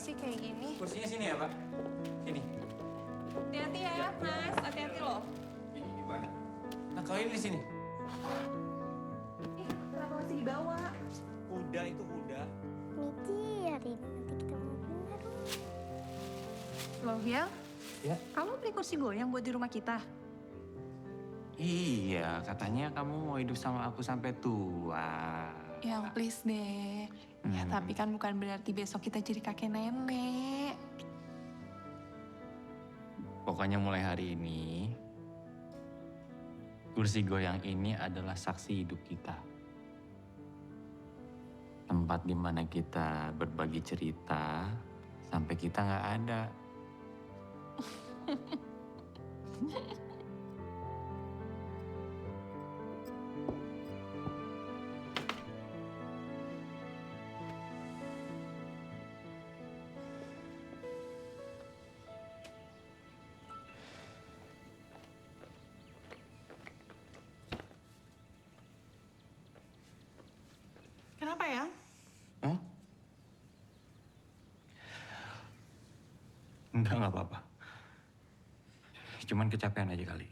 sih kayak gini? Kursinya sini ya, Pak. Sini. Hati-hati ya, Mas. Hati-hati loh. Ini gimana? Nah, kau ini di sini. Ih, kenapa masih di bawah? Kuda itu kuda. Nanti kita mau pindah. Loh, ya? Ya. Kamu beli kursi goyang buat di rumah kita? Iya, katanya kamu mau hidup sama aku sampai tua. Yang please deh. Ya, tapi kan bukan berarti besok kita jadi kakek nenek. Pokoknya mulai hari ini, kursi goyang ini adalah saksi hidup kita. Tempat di mana kita berbagi cerita sampai kita nggak ada. Kenapa ya? Hmm? Nggak apa-apa. Cuman kecapean aja kali.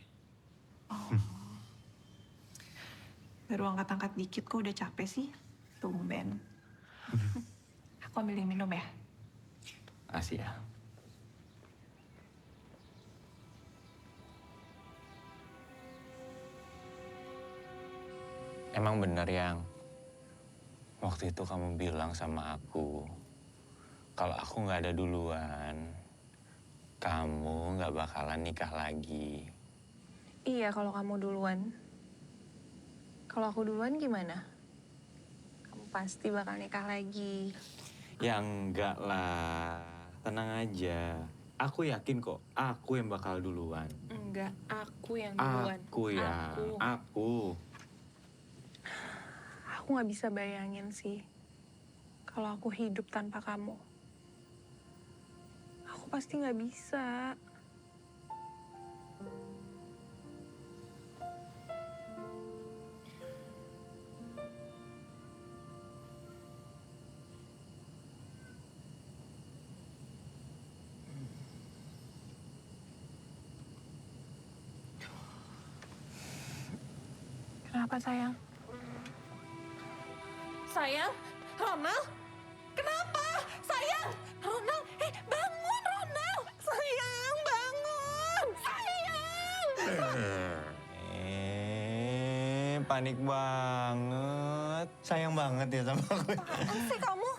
Baru angkat-angkat dikit kok udah capek sih. Tumben. Aku ambilin minum ya. Asia. Emang bener yang waktu itu kamu bilang sama aku kalau aku nggak ada duluan, kamu nggak bakalan nikah lagi. Iya, kalau kamu duluan. Kalau aku duluan gimana? Kamu pasti bakal nikah lagi. Ya enggak lah, tenang aja. Aku yakin kok, aku yang bakal duluan. Enggak, aku yang duluan. Aku. Aku nggak bisa bayangin sih kalau aku hidup tanpa kamu. Aku pasti nggak bisa. Kenapa sayang? Sayang? Ronald? Kenapa? Sayang? Ronald? Bangun Ronald! Sayang, bangun! Sayang! Panik banget. Sayang banget ya sama aku. Apaan sih kamu?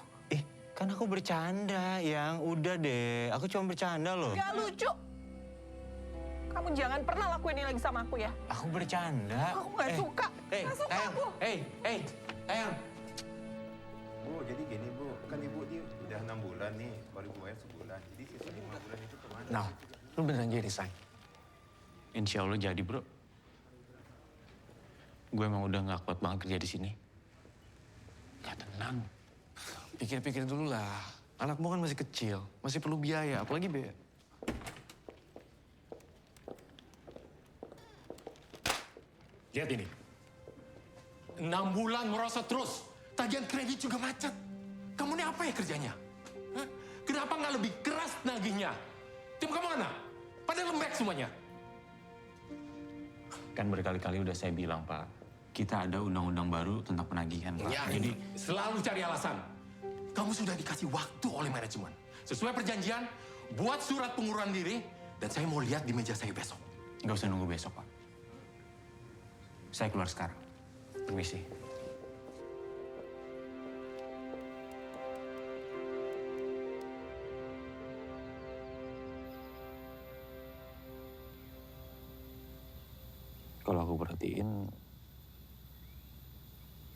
Kan aku bercanda, yang udah deh. Aku cuma bercanda loh. Gak lucu. Kamu jangan pernah lakuin ini lagi sama aku ya. Aku bercanda. Aku nggak suka. Nggak suka sayang. aku. Sayang. Bu, jadi gini Bu, kan Ibu ini udah 6 bulan nih, baru Ibu bayar sebulan. Jadi sisa 5 bulan itu kemana? Nah, lu beneran jadi, Say? Insya Allah jadi, bro. Gue emang udah gak kuat banget kerja di sini. Ya tenang. Pikir-pikir dulu lah. Anakmu kan masih kecil, masih perlu biaya, apalagi biaya. Lihat ini. 6 bulan merosot terus. Tagihan kredit juga macet. Kamu ini apa ya kerjanya? Hah? Kenapa nggak lebih keras nagihnya? Tim kamu mana? Pada lembek semuanya. Kan berkali-kali udah saya bilang, Pak. Kita ada undang-undang baru tentang penagihan, Pak. Ya, Jadi, selalu cari alasan. Kamu sudah dikasih waktu oleh manajemen. Sesuai perjanjian, buat surat pengunduran diri, dan saya mau lihat di meja saya besok. nggak usah nunggu besok, Pak. Saya keluar sekarang. Permisi. Kalau aku perhatiin,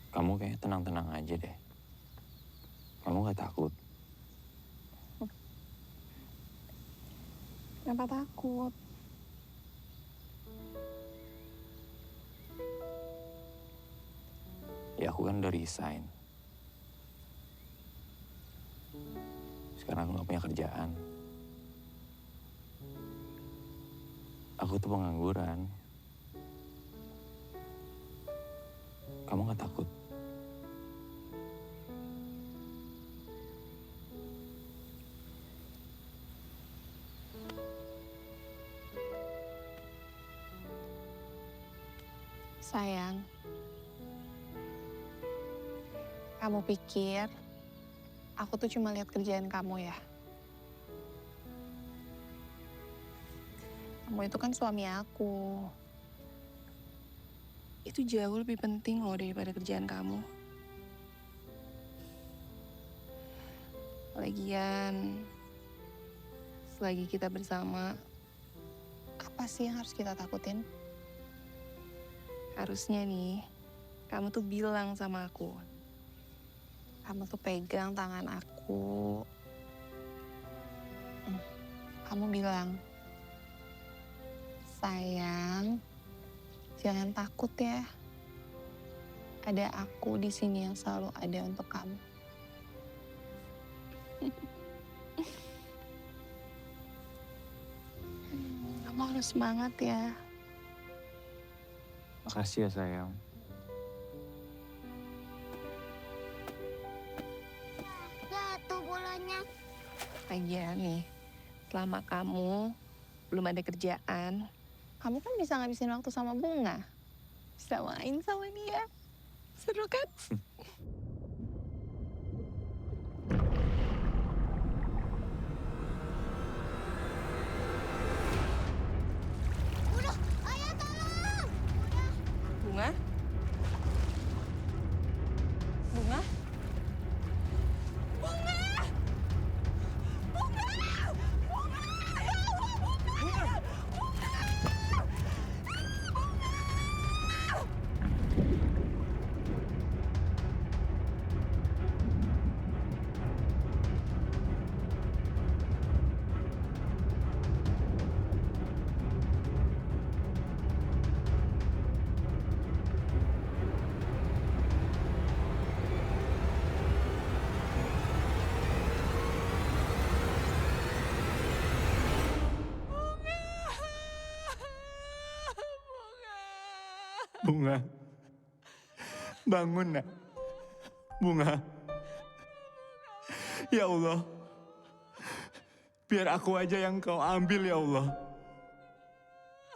kamu kayak tenang-tenang aja deh. Kamu nggak takut? Kenapa takut? Ya aku kan udah resign. Sekarang aku nggak punya kerjaan. Aku tuh pengangguran. Kamu nggak takut? Sayang, kamu pikir aku tuh cuma lihat kerjaan kamu ya? Kamu itu kan suami aku. Itu jauh lebih penting loh daripada kerjaan kamu. Lagian, selagi kita bersama, apa sih yang harus kita takutin? Harusnya nih, kamu tuh bilang sama aku. Kamu tuh pegang tangan aku. Kamu bilang, sayang, jangan takut ya. Ada aku di sini yang selalu ada untuk kamu. Kamu harus semangat ya. Makasih ya sayang. Jatuh bolanya. Lagian nih, selama kamu belum ada kerjaan, kamu kan bisa ngabisin waktu sama Bunga. Bisa main sama dia. Seru kan? Udah, ayah tolong. Bunga? Bunga? Bunga. Bangun nak. Bunga. Ya Allah. Biar aku aja yang kau ambil ya Allah.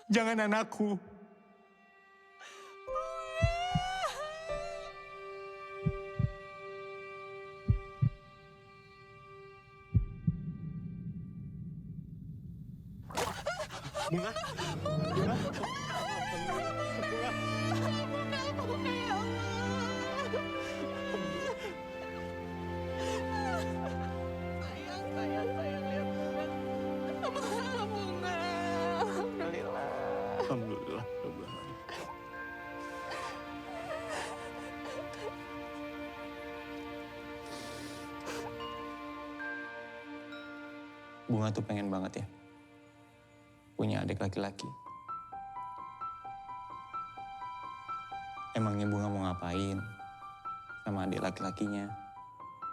Jangan anakku. Bunga. Bunga. Alhamdulillah. Bunga tuh pengen banget ya punya adik laki-laki. Emangnya Bunga mau ngapain sama adik laki-lakinya?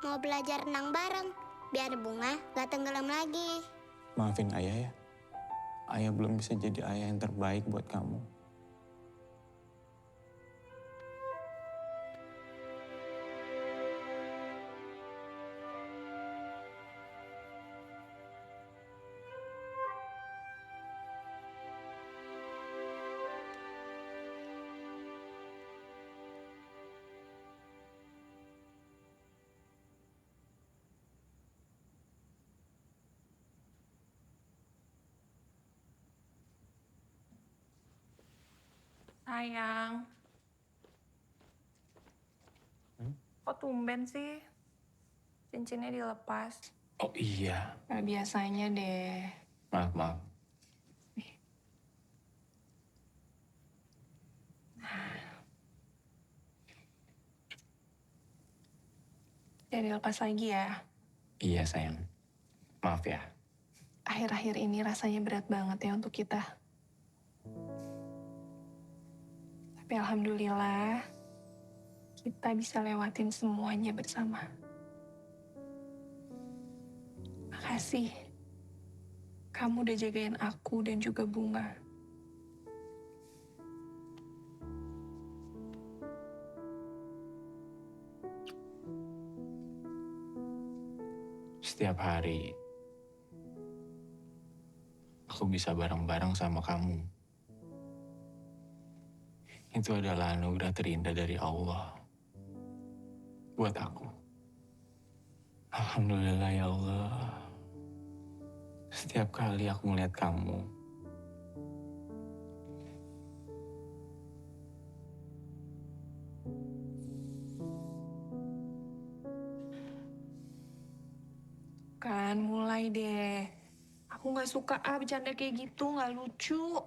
Mau belajar renang bareng, biar Bunga gak tenggelam lagi. Maafin ayah ya. Ayah belum bisa jadi ayah yang terbaik buat kamu. Sayang. Kok tumben sih? Cincinnya dilepas. Oh iya. Kayak biasanya deh. Maaf. Jangan dilepas lagi ya. Iya sayang. Maaf ya. Akhir-akhir ini rasanya berat banget ya untuk kita. Tapi alhamdulillah, kita bisa lewatin semuanya bersama. Makasih. Kamu udah jagain aku dan juga Bunga. Setiap hari, aku bisa bareng-bareng sama kamu. itu adalah anugerah terindah dari Allah buat aku. Alhamdulillah ya Allah. Setiap kali aku melihat kamu, Kan mulai deh. Aku nggak suka bercanda kayak gitu, nggak lucu.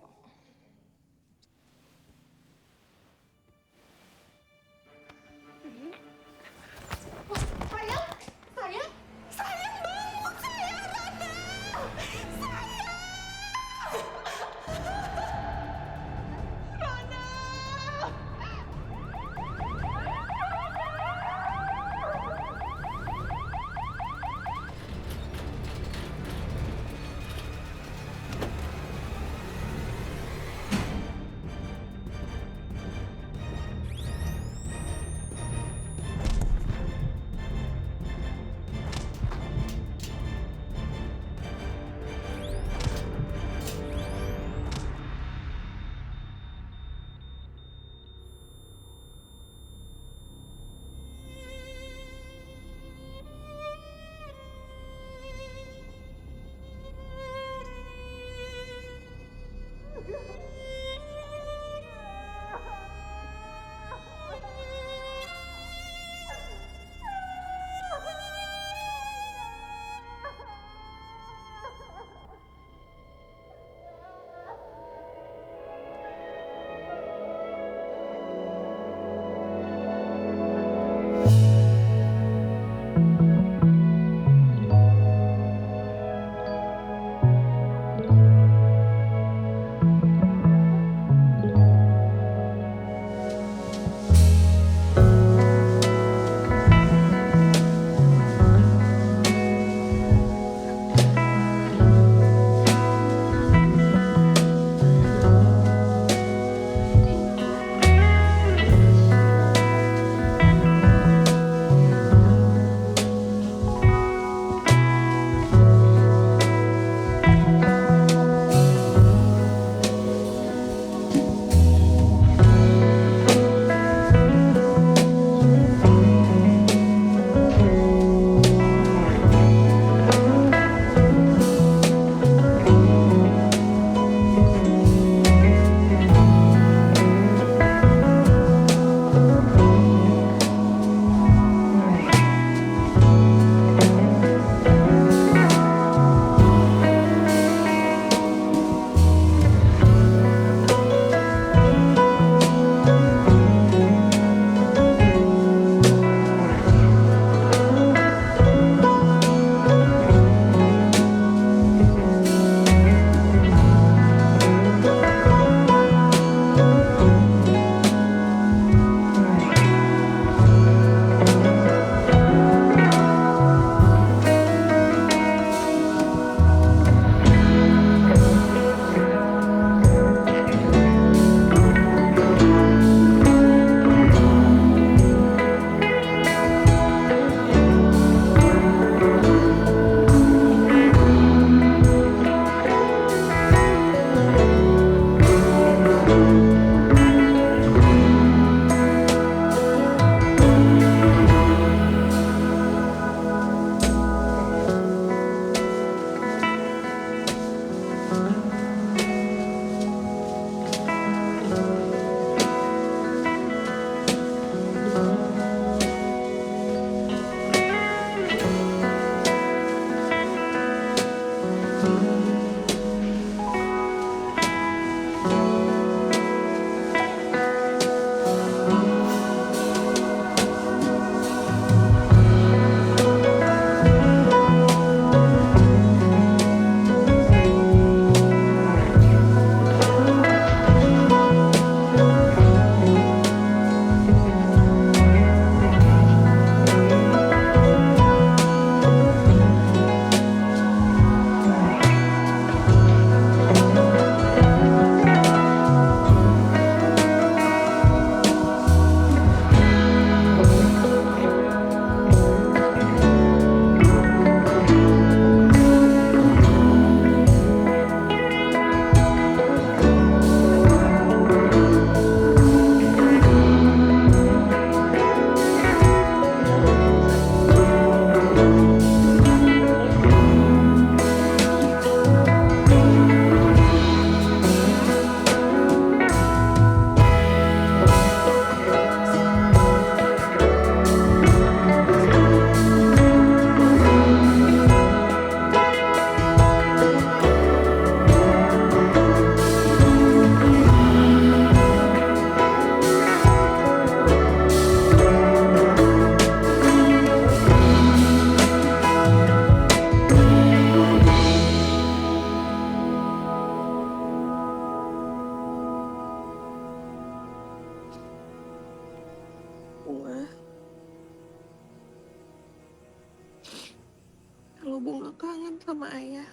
sama ayah.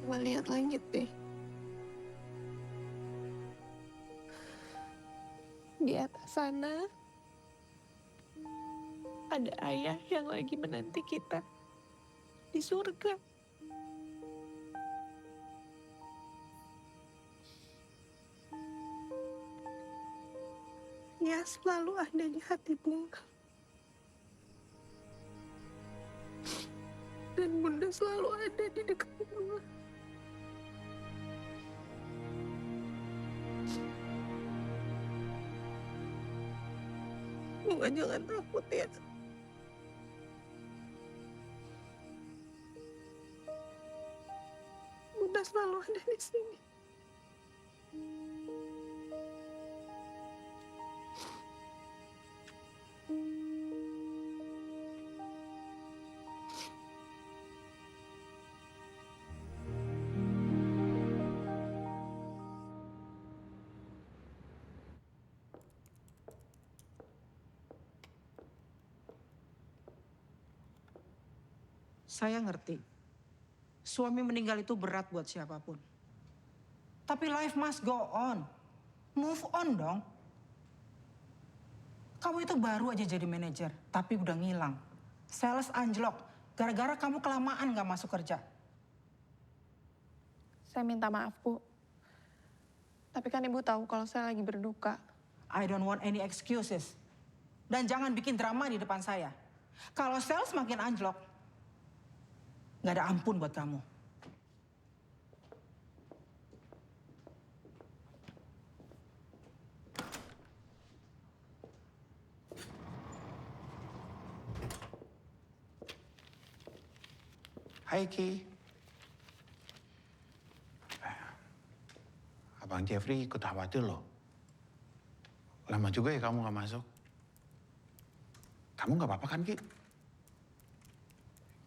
Coba lihat langit deh. Di atas sana ada ayah yang lagi menanti kita di surga. Dia selalu ada di hati Bunga. Dan Bunda selalu ada di dekat Bunga. Bunga jangan takut ya. Bunda selalu ada di sini. Saya ngerti, suami meninggal itu berat buat siapapun. Tapi life must go on. Move on dong. Kamu itu baru aja jadi manajer, tapi udah ngilang. Sales anjlok, gara-gara kamu kelamaan gak masuk kerja. Saya minta maaf, Bu. Tapi kan Ibu tahu kalau saya lagi berduka. I don't want any excuses. Dan jangan bikin drama di depan saya. Kalau sales makin anjlok, gak ada ampun buat kamu. Hai Ki. Abang Jeffrey ikut khawatir loh. Lama juga ya kamu gak masuk. Kamu gak apa-apa kan Ki?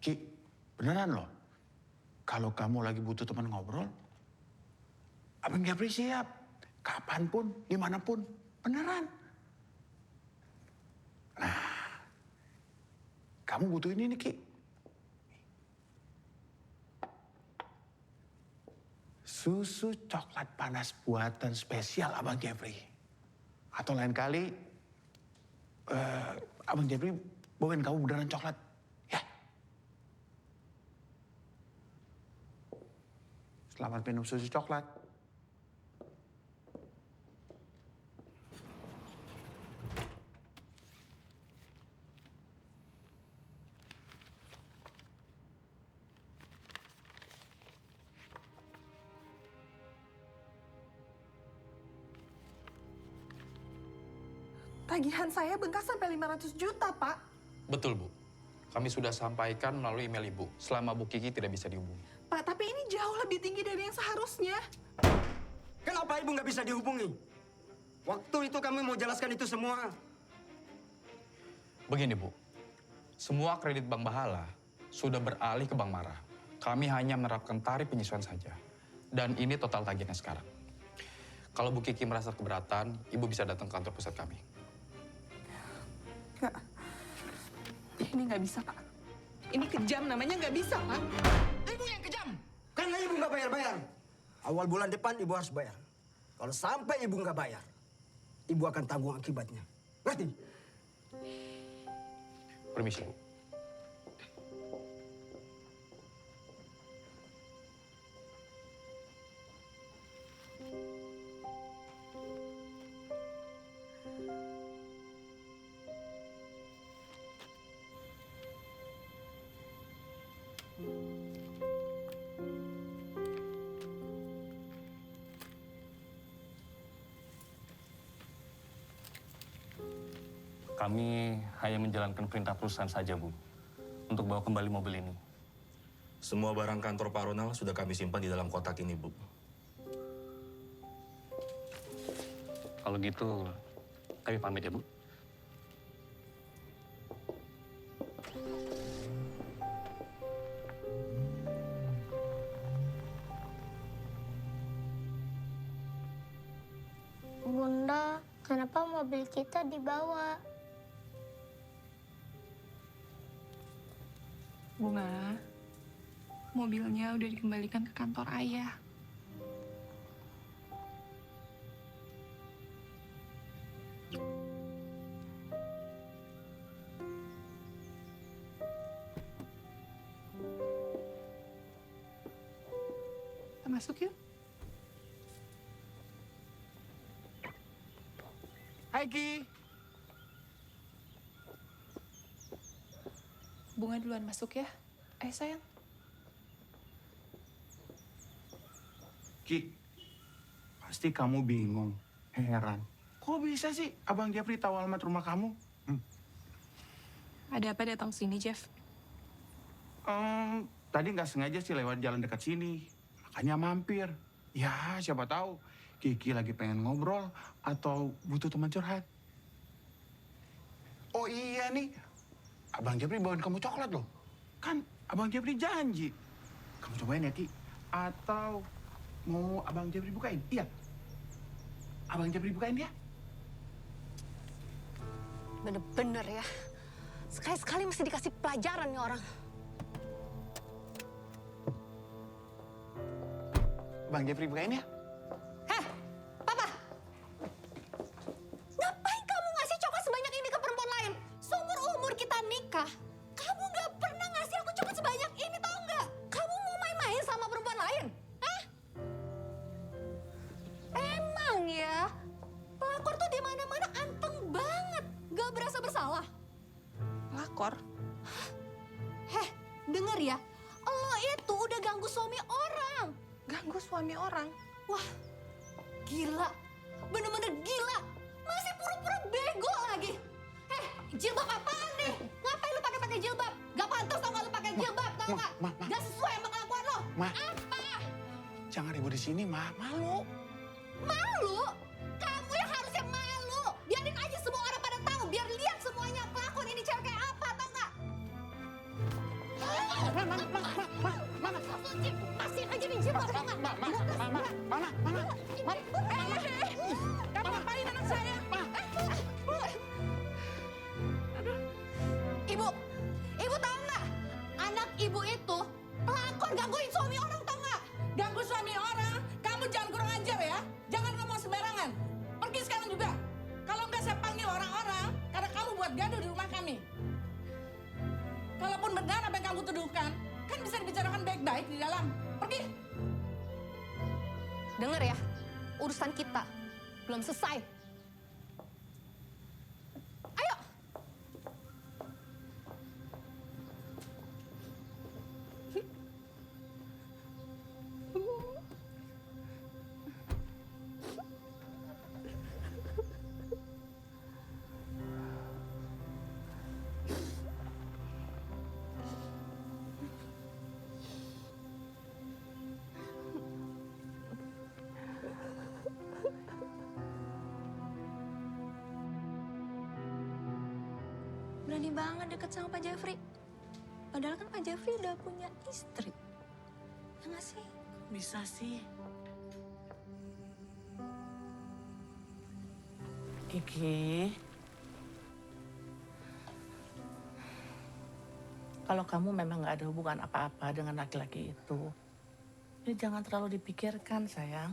Ki, beneran loh. Kalau kamu lagi butuh teman ngobrol, Abang Jeffrey siap. Kapanpun, dimanapun. Beneran. Nah, kamu butuh ini nih Ki. Susu coklat panas buatan spesial Abang Jeffrey. Atau lain kali, Abang Jeffrey bawain kamu beneran coklat. Ya. Selamat minum susu coklat. Tagihan saya bengkak sampai 500 juta, Pak. Betul, Bu. Kami sudah sampaikan melalui email Ibu selama Bu Kiki tidak bisa dihubungi. Pak, tapi ini jauh lebih tinggi dari yang seharusnya. Kenapa Ibu nggak bisa dihubungi? Waktu itu kami mau jelaskan itu semua. Begini, Bu. Semua kredit Bank Bahala sudah beralih ke Bank Mara. Kami hanya menerapkan tarif penyesuaian saja. Dan ini total tagihannya sekarang. Kalau Bu Kiki merasa keberatan, Ibu bisa datang ke kantor pusat kami. Enggak. Ini nggak bisa, Pak. Ini kejam namanya, nggak bisa, Pak. Ibu yang kejam. Karena Ibu nggak bayar-bayar. Awal bulan depan Ibu harus bayar. Kalau sampai Ibu nggak bayar, Ibu akan tanggung akibatnya. Ngerti? Permisi, Bu. Kami hanya menjalankan perintah perusahaan saja, Bu, untuk bawa kembali mobil ini. Semua barang kantor Pak Ronald sudah kami simpan di dalam kotak ini, Bu. Kalau gitu, kami pamit ya, Bu. Bunda, kenapa mobil kita dibawa? Bunga, mobilnya udah dikembalikan ke kantor ayah. Kita masuk yuk. Hai Ki. Bunga duluan masuk ya. Ayo sayang. Ki, pasti kamu bingung, heran. Kok bisa sih Abang Jeffrey tahu alamat rumah kamu? Ada apa datang sini, Jeff? Tadi nggak sengaja sih lewat jalan dekat sini. Makanya mampir. Ya, siapa tahu Kiki lagi pengen ngobrol atau butuh teman curhat. Oh iya nih, Abang Jeffrey bawain kamu coklat loh. Kan Abang Jeffrey janji. Kamu cobain ya, Ki. Atau mau Abang Jeffrey bukain? Iya. Abang Jeffrey bukain ya? Bener-bener ya. Sekali-sekali mesti dikasih pelajaran nih orang. Bang Jeffrey bukain ya? Heh, Papa! Ngapain kamu ngasih coklat sebanyak ini ke perempuan lain? Seumur-umur kita nikah, kamu gak pernah ngasih aku coklat sebanyak ini, tau nggak? Kamu mau main-main sama perempuan lain? Hah? Emang ya, pelakor tuh di mana-mana anteng banget. Gak berasa bersalah. Pelakor? Heh, denger ya. Lo itu udah ganggu suami orang. Ganggu suami orang? Wah, gila. Bener-bener gila. Masih pura-pura bego lagi. Jilbab apaan nih? Ngapain lu pakai jilbab? Gak pantas tau gak lu pakai jilbab, tau gak? Gak sesuai sama kelakuan lo. Ma. Apa? Jangan ribut di sini, Ma. Malu. Malu? Kamu yang harusnya malu. Biarin aja semua orang pada tahu. Biar lihat semuanya kelakuan ini cewek kayak apa, tau gak? Masih aja nih jilbab, tau gak? Mana? Kamu ngapain anak saya? Ibu tahu nggak? Anak ibu itu pelakor gangguin suami orang, tahu nggak? Ganggu suami orang, kamu jangan kurang ajar ya. Jangan ngomong sembarangan. Pergi sekarang juga. Kalau nggak saya panggil orang-orang, karena kamu buat gaduh di rumah kami. Kalaupun benar apa yang kamu tuduhkan, kan bisa dibicarakan baik-baik di dalam. Pergi. Dengar ya, urusan kita belum selesai. Ayo. Berani banget deket sama Pak Jeffrey. Padahal kan Pak Jeffrey udah punya istri. Ya nggak sih? Bisa sih. Kiki. Kalau kamu memang nggak ada hubungan apa-apa dengan laki-laki itu, ya jangan terlalu dipikirkan, sayang.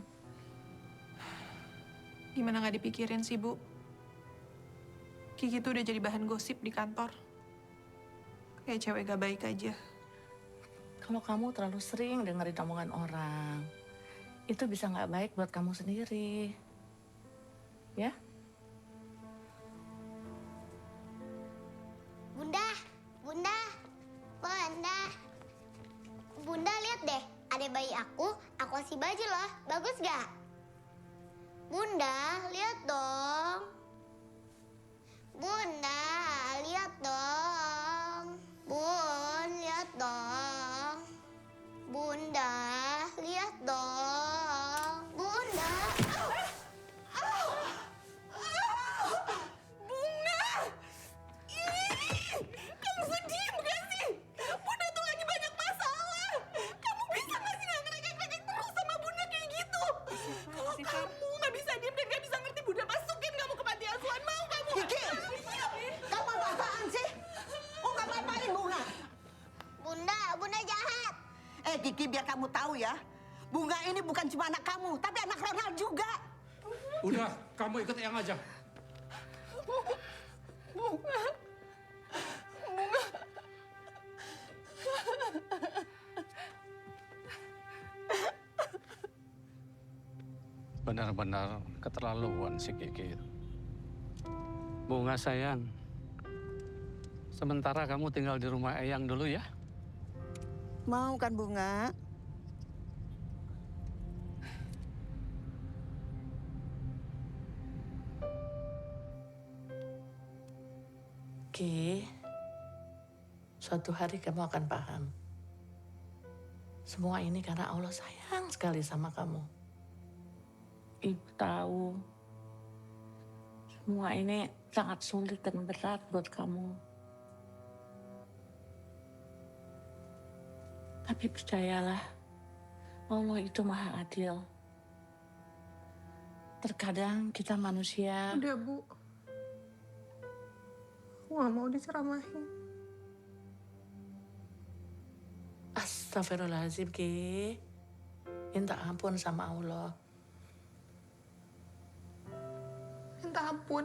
Gimana nggak dipikirin sih, Bu? Kiki tuh udah jadi bahan gosip di kantor. Kayak cewek gak baik aja. Kalau kamu terlalu sering dengerin omongan orang, itu bisa nggak baik buat kamu sendiri. Ya? Bunda lihat deh, ada bayi aku kasih baju loh. Bagus gak? Bunda, lihat dong. Bunda, lihat dong. Bun, lihat dong. Bunda, lihat dong. Bunda. Bunga! Ih, kamu sedih bukan sih? Bunda tuh lagi banyak masalah. Kamu bisa nggak sih nggak ngerekek-rekek terus sama Bunda kayak gitu? Kalau kamu nggak bisa diem dan nggak bisa ngerti, Bunda masukin kamu ke panti asuhan. Mau kamu? Kiki! Kamu apaan sih? kamu tahu ya, Bunga ini bukan cuma anak kamu, tapi anak Ronald juga. Udah, kamu ikut Eyang aja. Bunga. Benar-benar keterlaluan si Kiki. Bunga sayang, sementara kamu tinggal di rumah Eyang dulu ya. Mau kan Bunga? Ki, suatu hari kamu akan paham. Semua ini karena Allah sayang sekali sama kamu. Ibu tahu, semua ini sangat sulit dan berat buat kamu. Tapi percayalah, Allah itu maha adil. Terkadang kita manusia... Udah, Bu. Aku gak mau diceramahin. Astagfirullahaladzim, Ki. Minta ampun sama Allah. Minta ampun.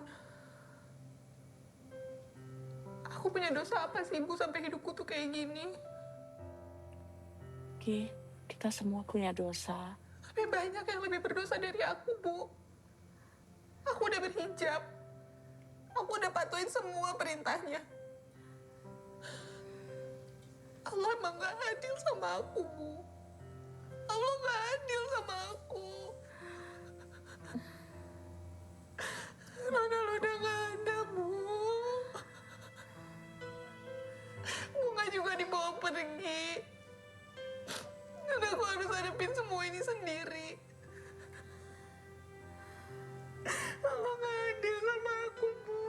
Aku punya dosa apa sih, Bu, sampai hidupku tuh kayak gini? Ki, kita semua punya dosa. Tapi banyak yang lebih berdosa dari aku, Bu. Aku udah berhijab. Aku udah patuhin semua perintahnya. Allah emang gak adil sama aku, Bu. Allah gak adil sama aku. Ronald udah gak ada, Bu. Bunga juga dibawa pergi. Dan aku harus hadapin semua ini sendiri. Allah gak adil sama aku, Bu.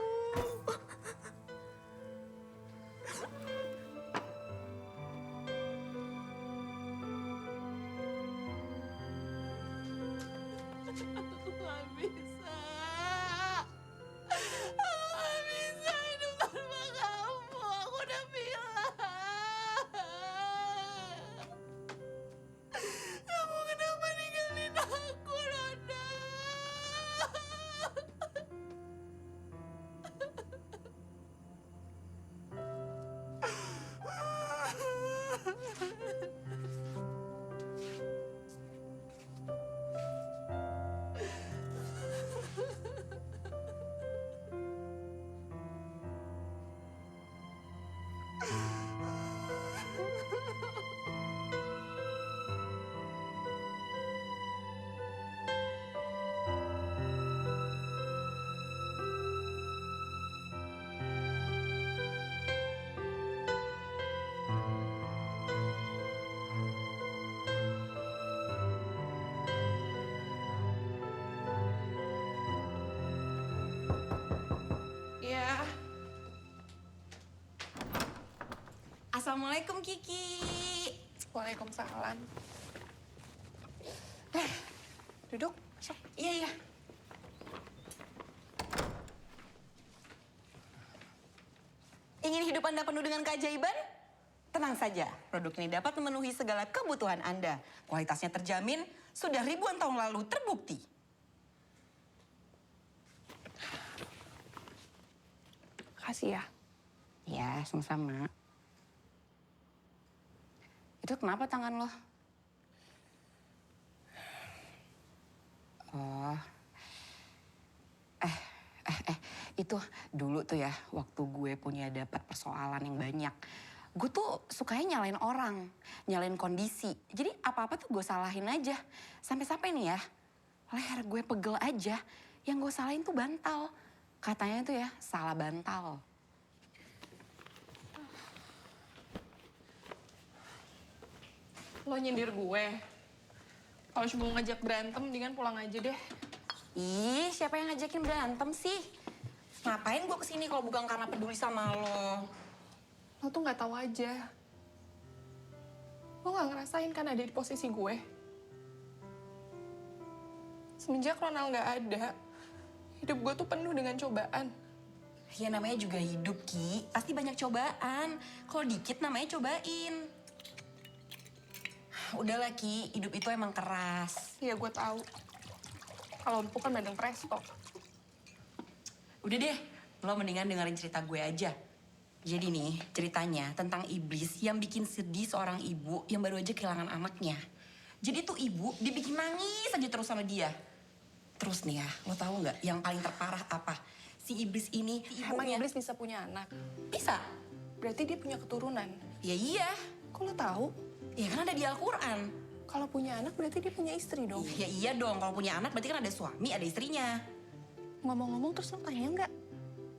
Aku gak bisa. Aku gak bisa hidup tanpa kamu. Aku udah bilang. Kamu kenapa ninggalin aku, Ronald? Ya. Assalamualaikum Kiki. Waalaikumsalam. Duduk, masuk. Iya, iya. Ingin hidup Anda penuh dengan keajaiban? Tenang saja, produk ini dapat memenuhi segala kebutuhan Anda. Kualitasnya terjamin, sudah ribuan tahun lalu terbukti. Makasih ya. Ya, sama-sama. Itu kenapa tangan lo? Oh. Itu dulu tuh ya, waktu gue punya dapat persoalan yang banyak. Gue tuh sukanya nyalain orang, nyalain kondisi. Jadi apa-apa tuh gue salahin aja. Sampai-sampai nih ya, leher gue pegel aja. Yang gue salahin tuh bantal. Katanya tuh ya, salah bantal. Lo nyindir gue. Kalau cuma mau ngajak berantem, mendingan pulang aja deh. Ih, siapa yang ngajakin berantem sih? Ngapain gue kesini kalau bukan karena peduli sama lo? Lo tuh nggak tahu aja. Lo nggak ngerasain kan ada di posisi gue. Semenjak Ronald nggak ada, hidup gue tuh penuh dengan cobaan. Ya namanya juga hidup, Ki. Pasti banyak cobaan. Kalau dikit namanya cobain. Udahlah Ki, hidup itu emang keras. Iya, gue tahu. Kalau empuk kan bandeng presto. Udah deh, lo mendingan dengerin cerita gue aja. Jadi nih, ceritanya tentang iblis yang bikin sedih seorang ibu yang baru aja kehilangan anaknya. Jadi tuh ibu dibikin nangis aja terus sama dia. Terus nih ya, lo tahu nggak yang paling terparah apa? Si iblis ini, Emang iblis bisa punya anak? Bisa. Berarti dia punya keturunan? Ya iya. Kok lo tahu? Ya kan ada di Al-Quran. Kalau punya anak berarti dia punya istri dong? Ya iya dong, kalau punya anak berarti kan ada suami, ada istrinya. Ngomong-ngomong terus lo tanya nggak?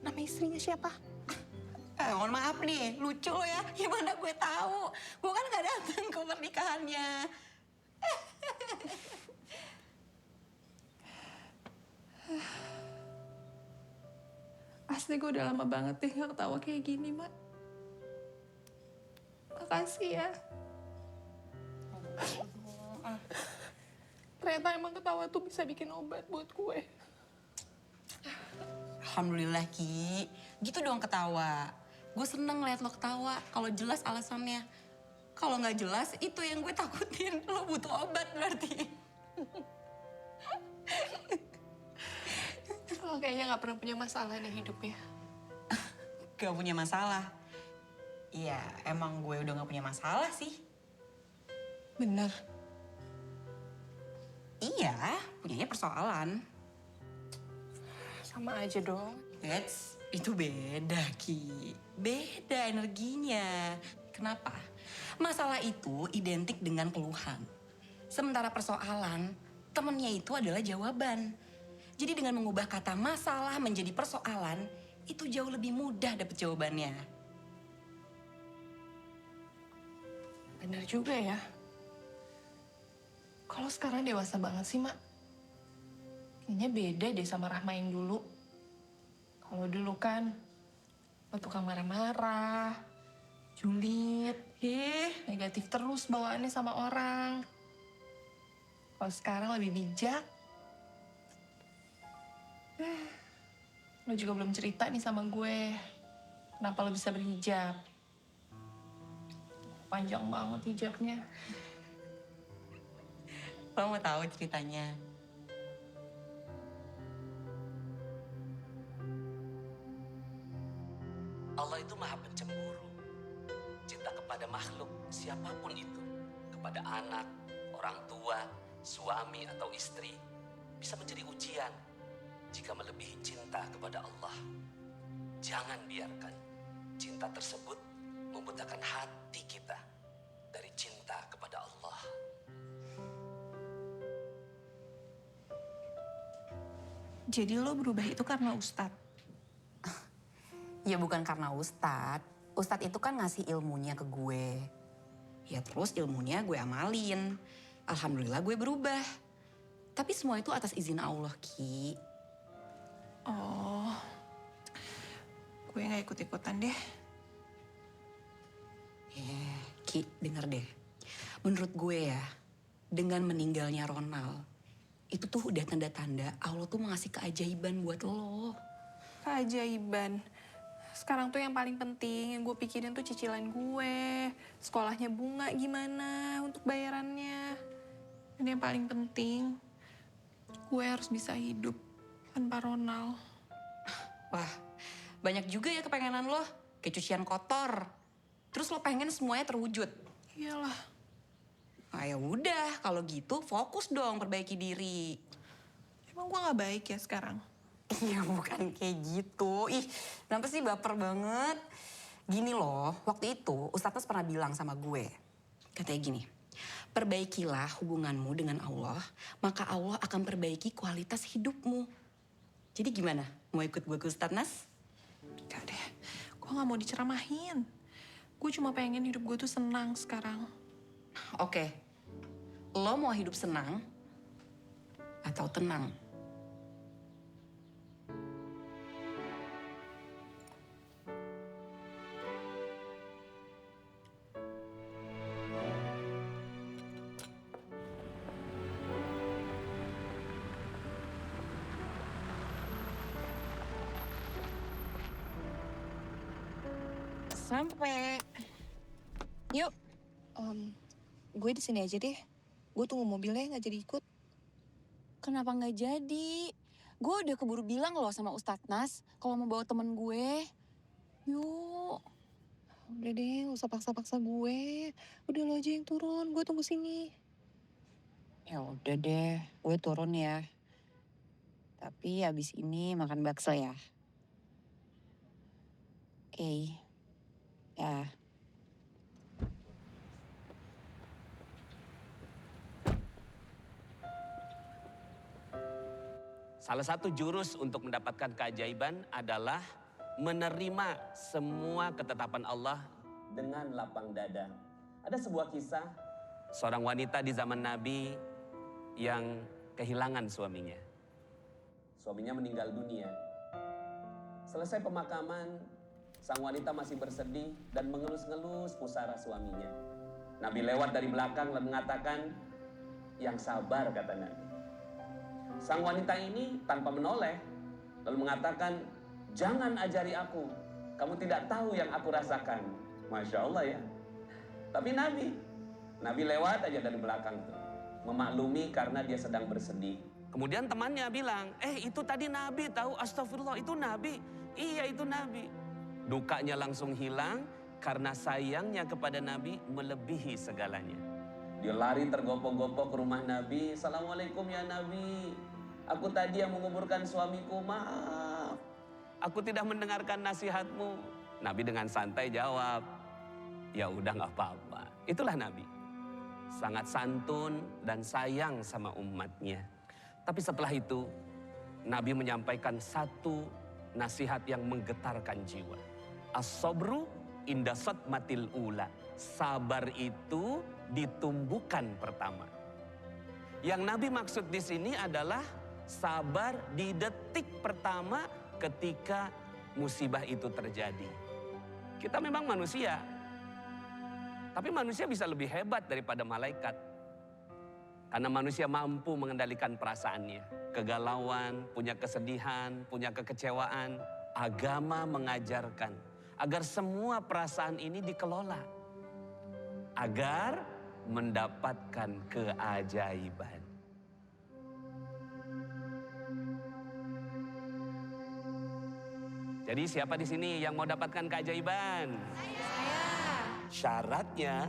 Nama istrinya siapa? Mohon maaf nih, lucu lo ya. Gimana gue tahu? Gue kan nggak datang ke pernikahannya. Asli gue udah lama banget deh gak ketawa kayak gini, Mak. Makasih ya. Ternyata emang ketawa tuh bisa bikin obat buat gue. Alhamdulillah Ki, gitu dong ketawa. Gue seneng liat lo ketawa kalau jelas alasannya. Kalau nggak jelas itu yang gue takutin, lo butuh obat berarti. Lo kayaknya gak pernah punya masalah deh hidupnya. Gak punya masalah. Iya, emang gue udah gak punya masalah sih. Bener? Iya, punyanya persoalan. Sama aja dong. Itu beda Ki. Beda energinya. Kenapa? Masalah itu identik dengan keluhan. Sementara persoalan, temennya itu adalah jawaban. Jadi dengan mengubah kata masalah menjadi persoalan, itu jauh lebih mudah dapet jawabannya. Bener juga ya. Kalau sekarang dewasa banget sih, Mak. Kayaknya beda deh sama Rahma yang dulu. Kalau dulu kan, lo tukang marah-marah, julid, negatif terus bawaannya sama orang. Kalau sekarang lebih bijak. Lo juga belum cerita nih sama gue. Kenapa lo bisa berhijab? Panjang banget hijabnya. Lo mau tahu ceritanya? Allah itu maha pencemburu. Cinta kepada makhluk, siapapun itu. Kepada anak, orang tua, suami atau istri. Bisa menjadi ujian jika melebihi cinta kepada Allah. Jangan biarkan cinta tersebut membutakan hati kita dari cinta kepada Allah. Jadi lo berubah itu karena Ustadz? Ya bukan karena Ustadz. Ustadz itu kan ngasih ilmunya ke gue. Ya terus ilmunya gue amalin. Alhamdulillah gue berubah. Tapi semua itu atas izin Allah, Ki. Oh, gue gak ikut-ikutan deh. Ki, denger deh. Menurut gue ya, dengan meninggalnya Ronald, itu tuh udah tanda-tanda Allah tuh mau ngasih keajaiban buat lo. Keajaiban? Sekarang tuh yang paling penting, yang gue pikirin tuh cicilan gue. Sekolahnya Bunga gimana untuk bayarannya. Dan yang paling penting, gue harus bisa hidup tanpa Ronald. Wah, banyak juga ya kepengenan lo. Kayak cucian kotor. Terus lo pengen semuanya terwujud. Iyalah. Nah ya udah, kalau gitu fokus dong perbaiki diri. Emang gue gak baik ya sekarang? Iya bukan kayak gitu. Ih, kenapa sih baper banget? Gini loh, waktu itu Ustadz pernah bilang sama gue. Katanya gini, perbaikilah hubunganmu dengan Allah, maka Allah akan perbaiki kualitas hidupmu. Jadi gimana? Mau ikut gue ke Ustadz Nas? Gak deh, gue gak mau diceramahin. Gue cuma pengen hidup gue tuh senang sekarang. Oke, lo mau hidup senang atau tenang? Sampai. Yuk. gue di sini aja deh. Gue tunggu mobilnya nggak jadi ikut. Kenapa nggak jadi? Gue udah keburu bilang loh sama Ustadz Nas kalau mau bawa temen gue. Yuk. Udah deh, gak usah paksa-paksa gue. Udah lo aja yang turun, gue tunggu sini. Ya udah deh, gue turun ya. Tapi abis ini makan bakso ya. Oke. Ya. Salah satu jurus untuk mendapatkan keajaiban adalah menerima semua ketetapan Allah dengan lapang dada. Ada sebuah kisah seorang wanita di zaman Nabi yang kehilangan suaminya. Suaminya meninggal dunia. Selesai pemakaman, sang wanita masih bersedih dan mengelus-ngelus pusara suaminya. Nabi lewat dari belakang dan mengatakan, "Yang sabar," kata Nabi. Sang wanita ini tanpa menoleh, lalu mengatakan, "Jangan ajari aku, kamu tidak tahu yang aku rasakan." Masya Allah ya. Tapi Nabi lewat aja dari belakang tuh, memaklumi karena dia sedang bersedih. Kemudian temannya bilang, itu tadi Nabi tahu, astagfirullah itu Nabi. Iya itu Nabi. Dukanya langsung hilang karena sayangnya kepada Nabi melebihi segalanya. Dia lari tergopoh-gopoh ke rumah Nabi. "Assalamualaikum ya Nabi. Aku tadi yang menguburkan suamiku, maaf. Aku tidak mendengarkan nasihatmu." Nabi dengan santai jawab, "Ya udah gak apa-apa." Itulah Nabi. Sangat santun dan sayang sama umatnya. Tapi setelah itu, Nabi menyampaikan satu nasihat yang menggetarkan jiwa. As-sabru inda sadmatil ula. Sabar itu ditumbuhkan pertama. Yang Nabi maksud di sini adalah sabar di detik pertama ketika musibah itu terjadi. Kita memang manusia, tapi manusia bisa lebih hebat daripada malaikat. Karena manusia mampu mengendalikan perasaannya. Kegalauan, punya kesedihan, punya kekecewaan. Agama mengajarkan agar semua perasaan ini dikelola. Agar mendapatkan keajaiban. Jadi siapa di sini yang mau dapatkan keajaiban? Saya. Syaratnya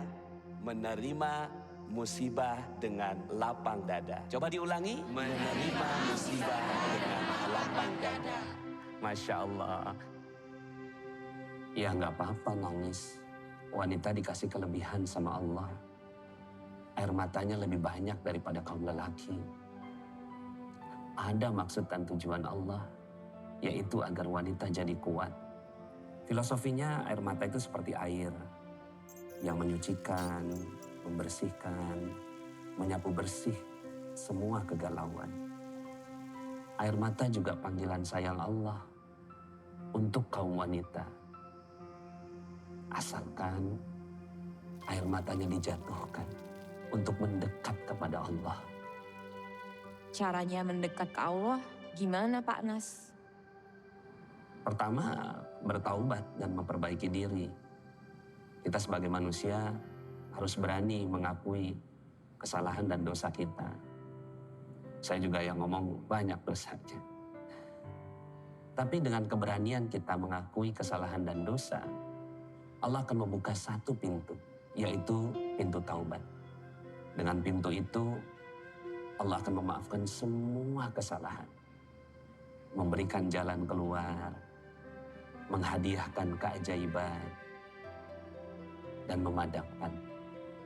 menerima musibah dengan lapang dada. Coba diulangi. Menerima musibah dengan lapang dada. Masya Allah. Ya nggak apa-apa nangis. Wanita dikasih kelebihan sama Allah. Air matanya lebih banyak daripada kaum lelaki. Ada maksud dan tujuan Allah, yaitu agar wanita jadi kuat. Filosofinya air mata itu seperti air yang menyucikan, membersihkan, menyapu bersih semua kegalauan. Air mata juga panggilan sayang Allah untuk kaum wanita. Asalkan air matanya dijatuhkan untuk mendekat kepada Allah. Caranya mendekat ke Allah gimana Pak Nas? Pertama, bertaubat dan memperbaiki diri. Kita sebagai manusia harus berani mengakui kesalahan dan dosa kita. Saya juga yang ngomong banyak dosanya. Tapi dengan keberanian kita mengakui kesalahan dan dosa, Allah akan membuka satu pintu, yaitu pintu taubat. Dengan pintu itu, Allah akan memaafkan semua kesalahan. Memberikan jalan keluar, menghadiahkan keajaiban, dan memadamkan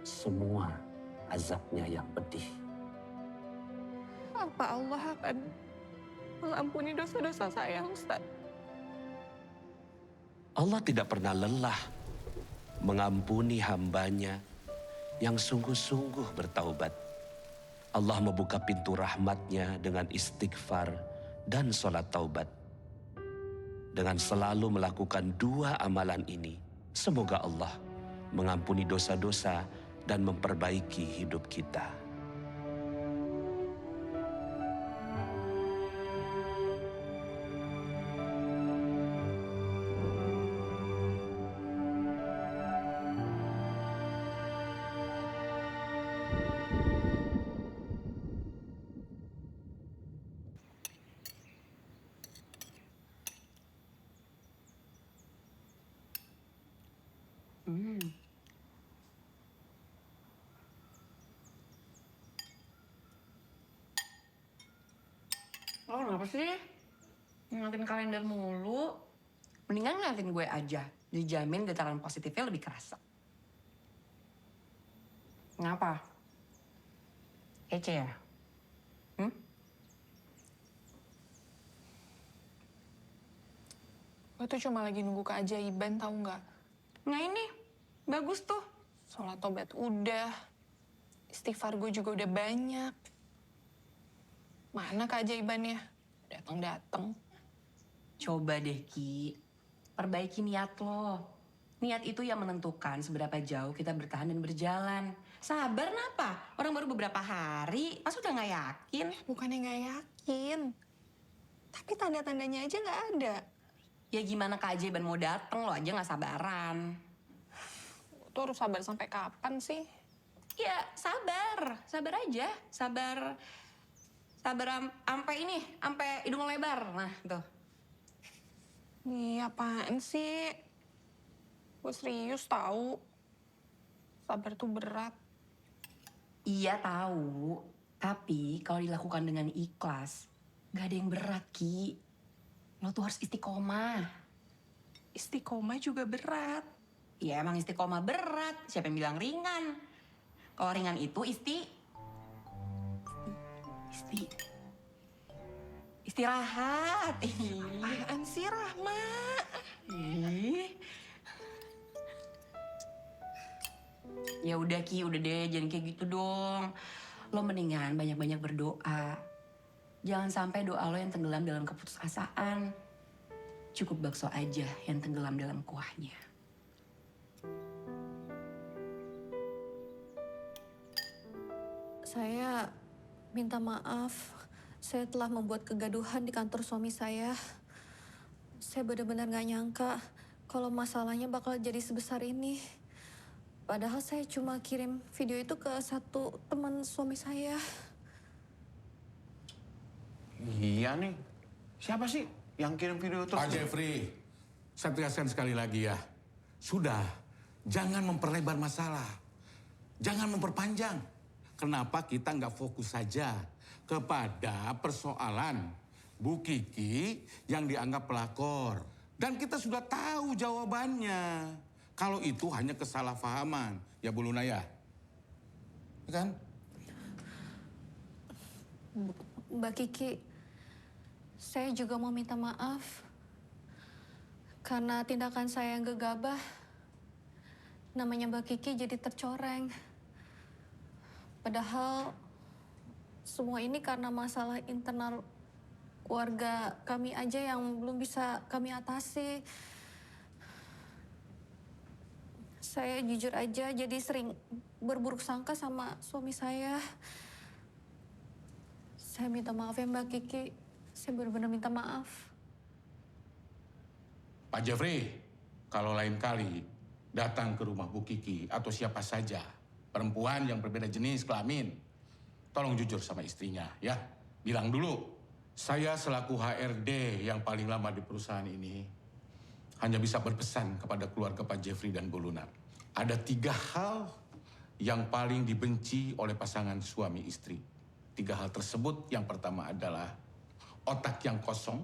semua azabnya yang pedih. Apa Allah akan mengampuni dosa-dosa saya, Ustaz? Allah tidak pernah lelah mengampuni hambanya yang sungguh-sungguh bertaubat. Allah membuka pintu rahmatnya dengan istighfar dan sholat taubat. Dengan selalu melakukan dua amalan ini, semoga Allah mengampuni dosa-dosa dan memperbaiki hidup kita. Lo kenapa sih? Ngeliatin kalender mulu. Mendingan ngeliatin gue aja. Dijamin getaran positifnya lebih kerasa. Ngapa? Kece ya? Gue tuh cuma lagi nunggu keajaiban, tahu nggak? Nah ini, bagus tuh. Sholat tobat udah. Istighfar gue juga udah banyak. Mana keajaibannya? Datang-datang. Coba deh, Ki. Perbaiki niat lo. Niat itu yang menentukan seberapa jauh kita bertahan dan berjalan. Sabar napa? Orang baru beberapa hari, pas udah nggak yakin? Bukannya nggak yakin. Tapi tanda-tandanya aja nggak ada. Ya gimana keajaiban mau dateng, lo aja nggak sabaran. Tuh harus sabar sampai kapan sih? Ya sabar, sabar aja. Sabar sampai ini, sampai hidung lebar. Nah tuh. Iya, apaan sih? Gue serius tahu. Sabar tuh berat. Iya tahu, tapi kalau dilakukan dengan ikhlas, nggak ada yang berat, Ki. Lo tuh harus istiqomah. Istiqomah juga berat. Ya emang istiqomah berat, siapa yang bilang ringan? Kalau ringan itu istirahat. Apaan sih, Rahma? Ya udah Ki, udah deh, jangan kayak gitu dong. Lo mendingan banyak-banyak berdoa. Jangan sampai doa lo yang tenggelam dalam keputusasaan. Cukup bakso aja yang tenggelam dalam kuahnya. Saya minta maaf. Saya telah membuat kegaduhan di kantor suami saya. Saya benar-benar gak nyangka kalau masalahnya bakal jadi sebesar ini. Padahal saya cuma kirim video itu ke satu teman suami saya. Iya nih. Siapa sih yang kirim video itu? Pak Jeffrey, saya tegaskan sekali lagi ya. Sudah, jangan memperlebar masalah. Jangan memperpanjang. Kenapa kita nggak fokus saja kepada persoalan Bu Kiki yang dianggap pelakor. Dan kita sudah tahu jawabannya. Kalau itu hanya kesalahpahaman. Ya Bu Luna ya? Kan? Mbak Kiki, saya juga mau minta maaf. Karena tindakan saya yang gegabah, namanya Mbak Kiki jadi tercoreng. Padahal semua ini karena masalah internal keluarga kami aja yang belum bisa kami atasi. Saya jujur aja jadi sering berburuk sangka sama suami saya. Saya minta maaf ya Mbak Kiki. Saya benar-benar minta maaf. Pak Jeffrey, kalau lain kali datang ke rumah Bu Kiki atau siapa saja perempuan yang berbeda jenis kelamin, tolong jujur sama istrinya ya. Bilang dulu, saya selaku HRD yang paling lama di perusahaan ini hanya bisa berpesan kepada keluarga Pak Jeffrey dan Bu Luna. Ada 3 hal yang paling dibenci oleh pasangan suami istri. 3 hal tersebut, yang pertama adalah otak yang kosong,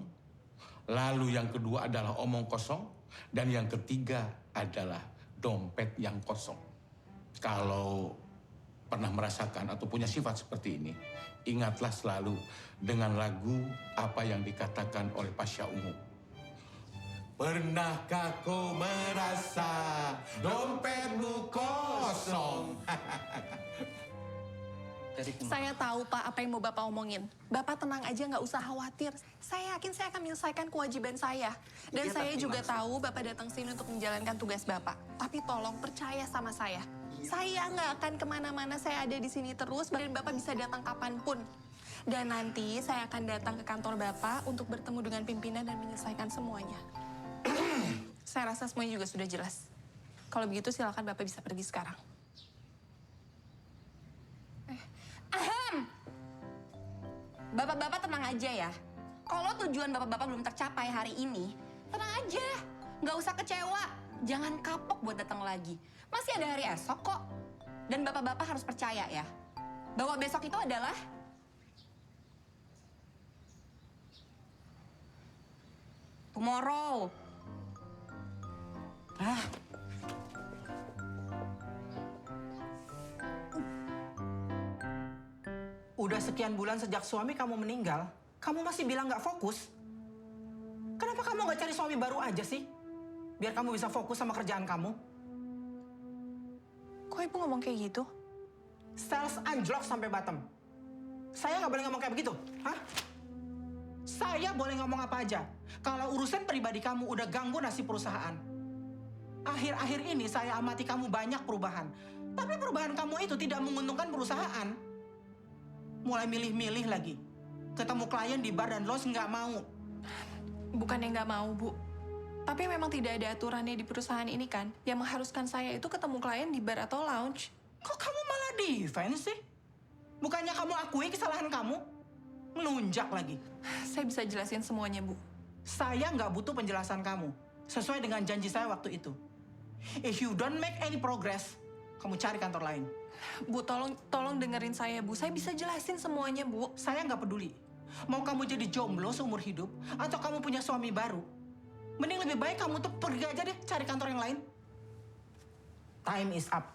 lalu yang kedua adalah omong kosong, dan yang ketiga adalah dompet yang kosong. Kalau pernah merasakan atau punya sifat seperti ini, ingatlah selalu dengan lagu apa yang dikatakan oleh Pasha Ungu. Pernahkah kau merasa dompetmu kosong? Saya tahu Pak apa yang mau Bapak omongin. Bapak tenang aja, nggak usah khawatir. Saya yakin saya akan menyelesaikan kewajiban saya. Dan Iya, saya tapi juga tahu Bapak datang sini untuk menjalankan tugas Bapak. Tapi tolong percaya sama saya. Saya nggak akan kemana-mana, saya ada di sini terus. Dan Bapak bisa datang kapanpun. Dan nanti saya akan datang ke kantor Bapak untuk bertemu dengan pimpinan dan menyelesaikan semuanya. Saya rasa semuanya juga sudah jelas. Kalau begitu silakan Bapak bisa pergi sekarang. Bapak-bapak tenang aja ya. Kalau tujuan bapak-bapak belum tercapai hari ini, tenang aja. Nggak usah kecewa. Jangan kapok buat datang lagi. Masih ada hari esok kok. Dan bapak-bapak harus percaya ya, bahwa besok itu adalah tomorrow. Ah. Udah sekian bulan sejak suami kamu meninggal, kamu masih bilang nggak fokus? Kenapa kamu nggak cari suami baru aja sih? Biar kamu bisa fokus sama kerjaan kamu. Kok ibu ngomong kayak gitu? Sales anjlok sampai bottom. Saya nggak boleh ngomong kayak begitu, hah? Saya boleh ngomong apa aja. Kalau urusan pribadi kamu udah ganggu nasib perusahaan. Akhir-akhir ini saya amati kamu banyak perubahan. Tapi perubahan kamu itu tidak menguntungkan perusahaan. Mulai milih-milih lagi. Ketemu klien di bar dan los nggak mau. Bukannya nggak mau, Bu. Tapi memang tidak ada aturannya di perusahaan ini kan, yang mengharuskan saya itu ketemu klien di bar atau lounge. Kok kamu malah defense sih? Bukannya kamu akui kesalahan kamu? Ngelunjak lagi. Saya bisa jelasin semuanya, Bu. Saya nggak butuh penjelasan kamu. Sesuai dengan janji saya waktu itu. If you don't make any progress, kamu cari kantor lain. Bu, tolong dengerin saya, Bu. Saya bisa jelasin semuanya, Bu. Saya nggak peduli. Mau kamu jadi jomblo seumur hidup, atau kamu punya suami baru, mending lebih baik kamu tuh pergi aja deh cari kantor yang lain. Time is up.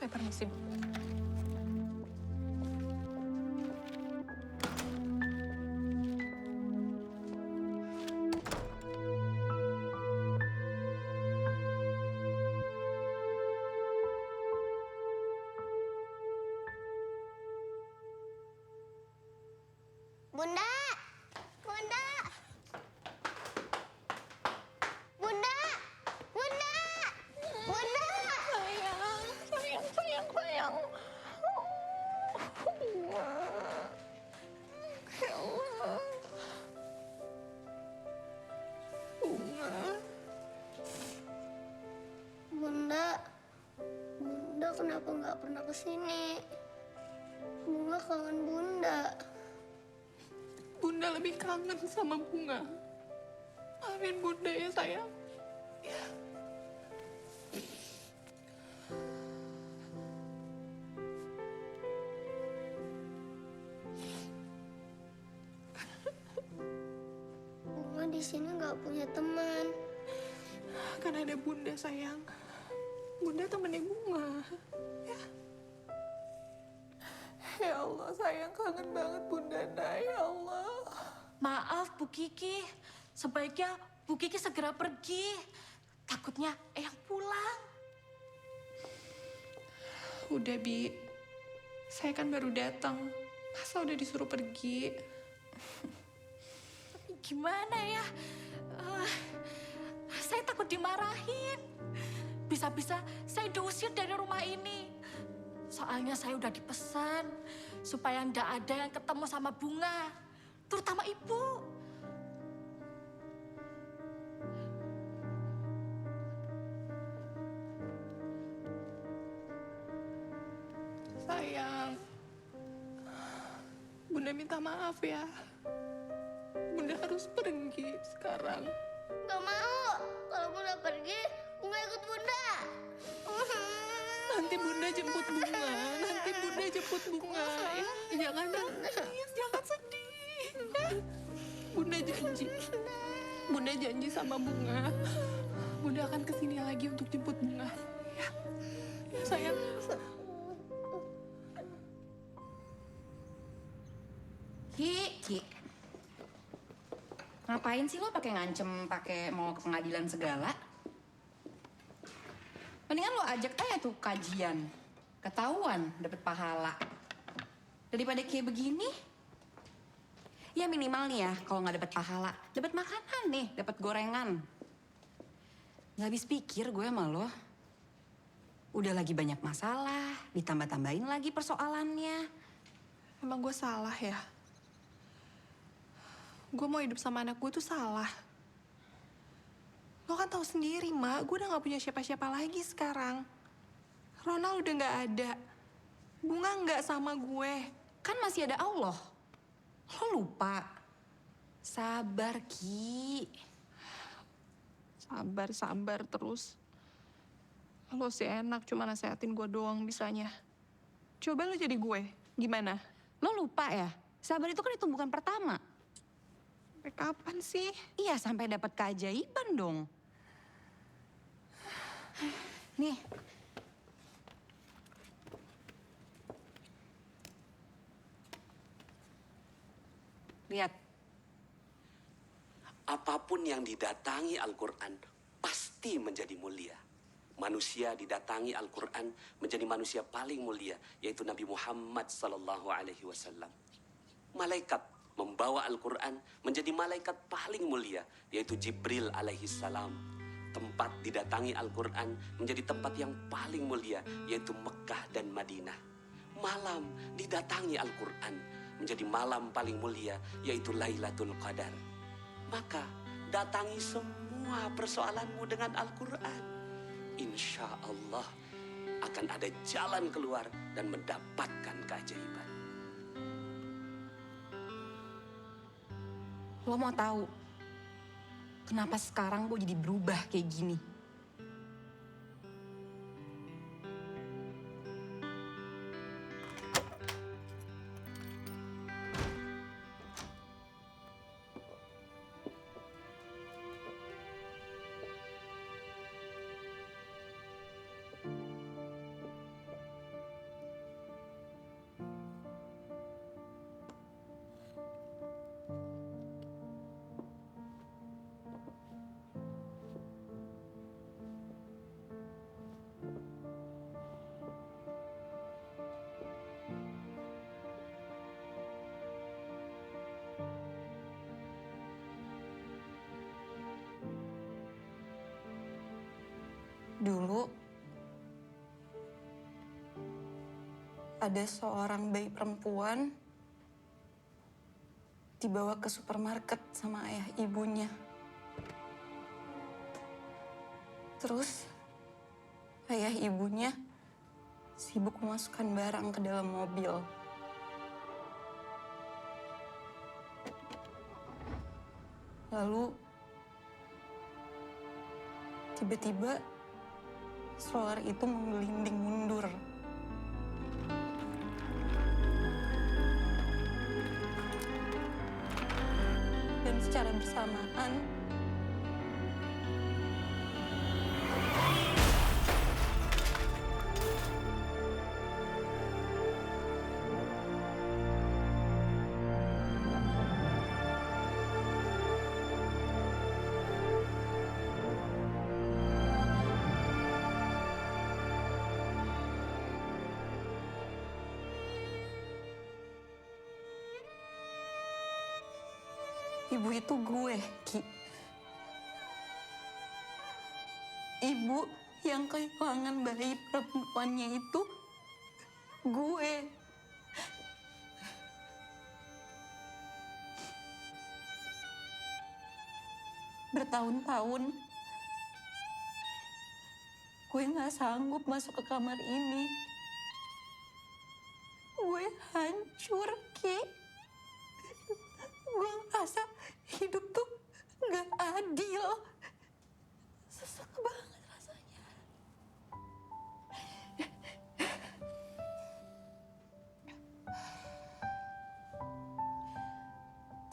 Saya permisi, Bu. Bunda! Bunda! Bunda! Bunda! Bunda! Sayang. Ya Allah. Bunda, Bunda kenapa nggak pernah kesini? Bunga kangen Bunda. Bunda lebih kangen sama Bunga. Maafin Bunda ya, sayang. Ya. Bunga di sini nggak punya teman. Kan ada Bunda, sayang. Bunda temennya Bunga. Ya Allah, sayang, kangen banget Bunda Nay, ya Allah. Maaf Bu Kiki, sebaiknya Bu Kiki segera pergi. Takutnya Eyang pulang. Udah, Bi. Saya kan baru datang. Masa udah disuruh pergi? Gimana ya? Saya takut dimarahin. Bisa-bisa saya diusir dari rumah ini. Soalnya saya udah dipesan supaya ndak ada yang ketemu sama Bunga, terutama Ibu. Sayang, Bunda minta maaf ya. Bunda harus pergi sekarang. Gak mau. Kalau Bunda pergi, Bunga ikut Bunda. Nanti Bunda jemput Bunga. Nanti Bunda jemput Bunga. Ya, jangan nangis, jangan sedih. Ya. Bunda janji. Bunda janji sama Bunga. Bunda akan kesini lagi untuk jemput Bunga. Ya, ya sayang. Ki. Ngapain sih lo pakai ngancem, pakai mau ke pengadilan segala? Mendingan lo ajak aja tuh kajian. Ketahuan dapet pahala. Daripada kayak begini. Ya minimal nih ya, kalau nggak dapet pahala, dapet makanan nih, dapet gorengan. Nggak habis pikir gue sama lo. Udah lagi banyak masalah, ditambah-tambahin lagi persoalannya. Emang gue salah ya? Gue mau hidup sama anak gue tuh salah. Lo kan tahu sendiri, Mak. Gue udah gak punya siapa-siapa lagi sekarang. Ronald udah gak ada. Bunga gak sama gue. Kan masih ada Allah. Lo lupa. Sabar, Ki. Sabar terus. Lo sih enak cuma nasehatin gue doang bisanya. Coba lo jadi gue, gimana? Lo lupa ya? Sabar itu kan tumbukan pertama. Sampai kapan sih? Iya, sampai dapat keajaiban dong. Nih. Lihat. Apapun yang didatangi Al-Quran pasti menjadi mulia. Manusia didatangi Al-Quran menjadi manusia paling mulia, yaitu Nabi Muhammad SAW. Malaikat membawa Al-Quran menjadi malaikat paling mulia, yaitu Jibril alaihissalam. Tempat didatangi Al-Quran menjadi tempat yang paling mulia, yaitu Mekah dan Madinah. Malam didatangi Al-Quran menjadi malam paling mulia, yaitu Lailatul Qadar. Maka datangi semua persoalanmu dengan Al-Quran. Insya Allah akan ada jalan keluar dan mendapatkan keajaiban. Lo mau tahu kenapa sekarang gue jadi berubah kayak gini? Dulu ada seorang bayi perempuan dibawa ke supermarket sama ayah ibunya. Terus ayah ibunya sibuk memasukkan barang ke dalam mobil. Lalu tiba-tiba stroller itu menggelinding mundur. Dan secara bersamaan ibu itu gue, Ki. Ibu yang kehilangan bayi perempuannya itu gue. Bertahun-tahun gue gak sanggup masuk ke kamar ini. Gue hancur, Ki. Gue ngerasa hidup tuh gak adil. Sesek banget rasanya.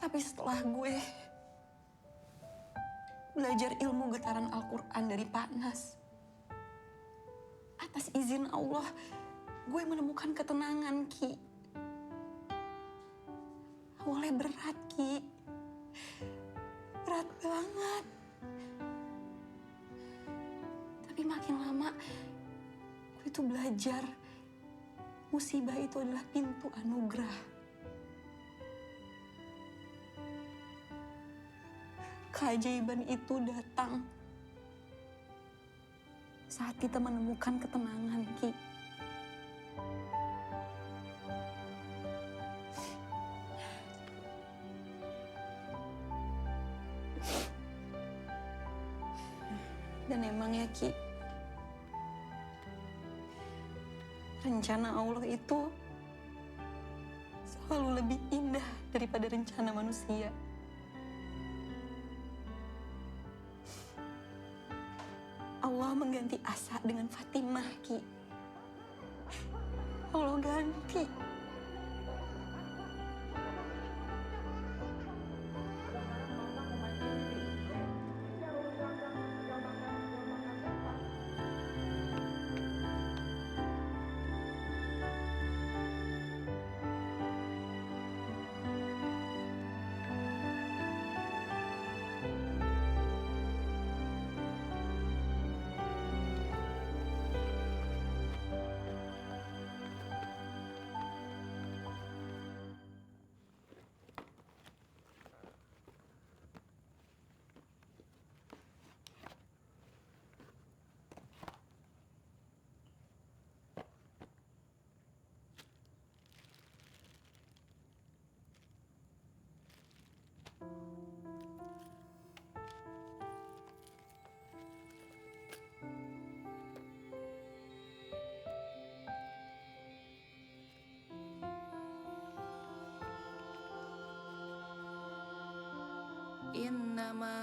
Tapi setelah gue belajar ilmu getaran Al-Quran dari Pak Nas, atas izin Allah, gue menemukan ketenangan, Ki. Awalnya berat, Ki. Berat banget. Tapi makin lama, gue tuh belajar musibah itu adalah pintu anugerah. Keajaiban itu datang saat kita menemukan ketenangan, Ki. Dan emang ya, Ki, rencana Allah itu selalu lebih indah daripada rencana manusia. Allah mengganti Asa dengan Fatimah, Ki. Allah ganti. Innama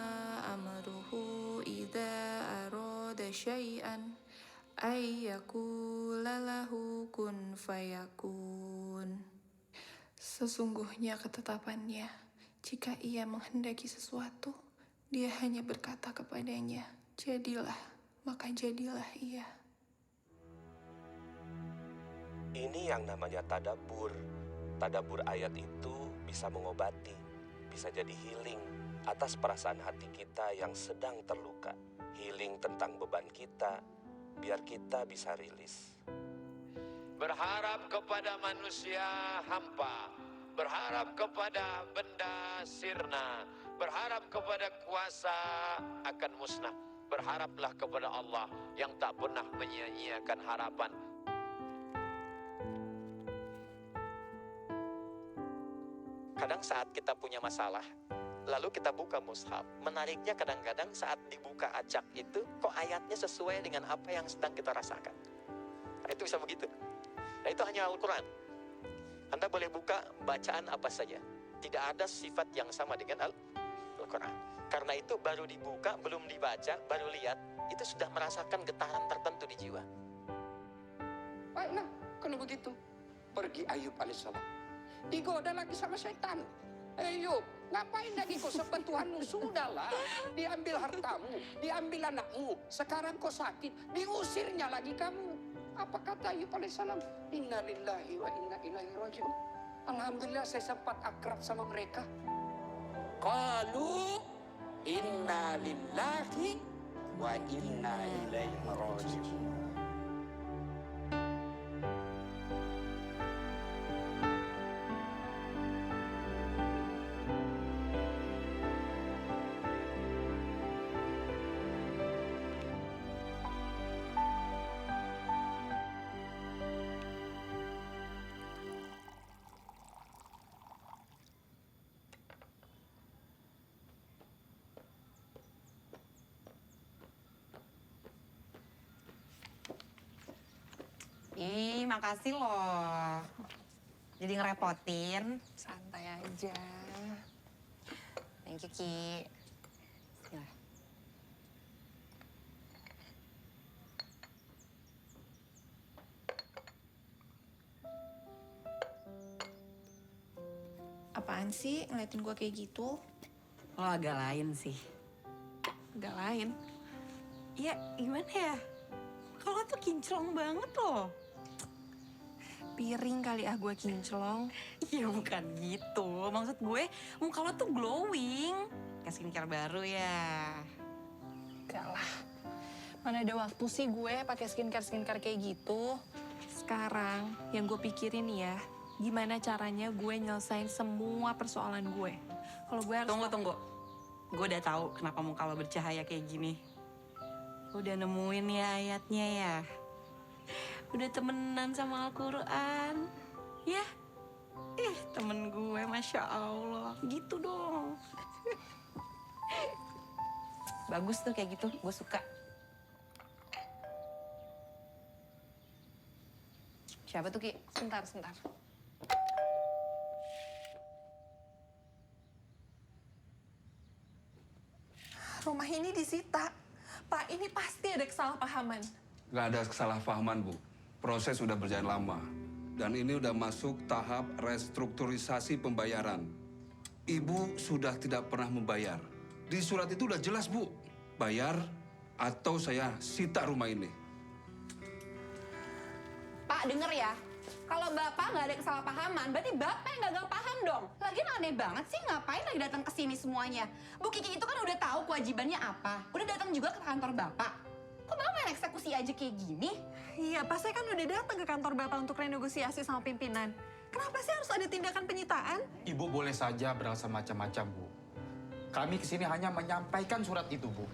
amruhu idza arada syai'an ayyakula lahu kun fayakun. Sesungguhnya ketetapannya, jika ia menghendaki sesuatu, dia hanya berkata kepadanya, jadilah, maka jadilah ia. Ini yang namanya tadabbur. Tadabbur ayat itu bisa mengobati, bisa jadi healing atas perasaan hati kita yang sedang terluka. Healing tentang beban kita, biar kita bisa rilis. Berharap kepada manusia hampa, berharap kepada benda sirna, berharap kepada kuasa akan musnah. Berharaplah kepada Allah yang tak pernah menyia-nyiakan harapan. Kadang saat kita punya masalah, lalu kita buka mushaf. Menariknya kadang-kadang saat dibuka acak itu, kok ayatnya sesuai dengan apa yang sedang kita rasakan. Nah, itu bisa begitu. Nah, itu hanya Al-Quran. Anda boleh buka bacaan apa saja. Tidak ada sifat yang sama dengan Al-Quran. Karena itu baru dibuka, belum dibaca, baru lihat, itu sudah merasakan getaran tertentu di jiwa. Baiklah, kalau begitu, pergi Ayub alaihissalam. Digoda lagi sama setan. Ayub, ngapain lagi kau sembah Tuhanmu? Sudahlah, diambil hartamu, diambil anakmu. Sekarang kau sakit, diusirnya lagi kamu. Apa kata Ayub alaihissalam? Inna lillahi wa inna ilaihi raji'un. Alhamdulillah saya sempat akrab sama mereka. Qalu inna lillahi wa inna ilaihi raji'un. Ih, makasih loh. Jadi ngerepotin. Santai aja. Thank you, Ki. Bismillah. Apaan sih ngeliatin gua kayak gitu? Lo agak lain sih. Gak lain. Ya, gimana ya? Kalau tuh kinclong banget loh. Piring kali gue kinclong. Ya bukan gitu. Maksud gue, muka lo tuh glowing. Kayak skincare baru ya. Gak lah. Mana ada waktu sih gue pakai skincare kayak gitu. Sekarang yang gue pikirin ya, gimana caranya gue nyelesain semua persoalan gue. Kalau gue harus... Tunggu. Gue udah tahu kenapa muka lo bercahaya kayak gini. Udah nemuin ya ayatnya ya. Udah temenan sama Al-Quran. Ya. Temen gue, Masya Allah. Gitu dong. Bagus tuh kayak gitu, gue suka. Siapa tuh, Ki? Sebentar. Rumah ini disita. Pak, ini pasti ada kesalahpahaman. Nggak ada kesalahpahaman, Bu. Proses sudah berjalan lama. Dan ini udah masuk tahap restrukturisasi pembayaran. Ibu sudah tidak pernah membayar. Di surat itu udah jelas, Bu. Bayar atau saya sita rumah ini. Pak, denger ya. Kalau Bapak nggak ada kesalahpahaman, berarti Bapak yang gagal paham dong. Lagian aneh banget sih, ngapain lagi datang ke sini semuanya? Bu Kiki itu kan udah tahu kewajibannya apa. Udah datang juga ke kantor Bapak. Kok Bapak main eksekusi aja kayak gini? Iya, Pak, saya kan udah datang ke kantor Bapak untuk renegosiasi sama pimpinan. Kenapa sih harus ada tindakan penyitaan? Ibu boleh saja beralasan macam-macam, Bu. Kami kesini hanya menyampaikan surat itu, Bu.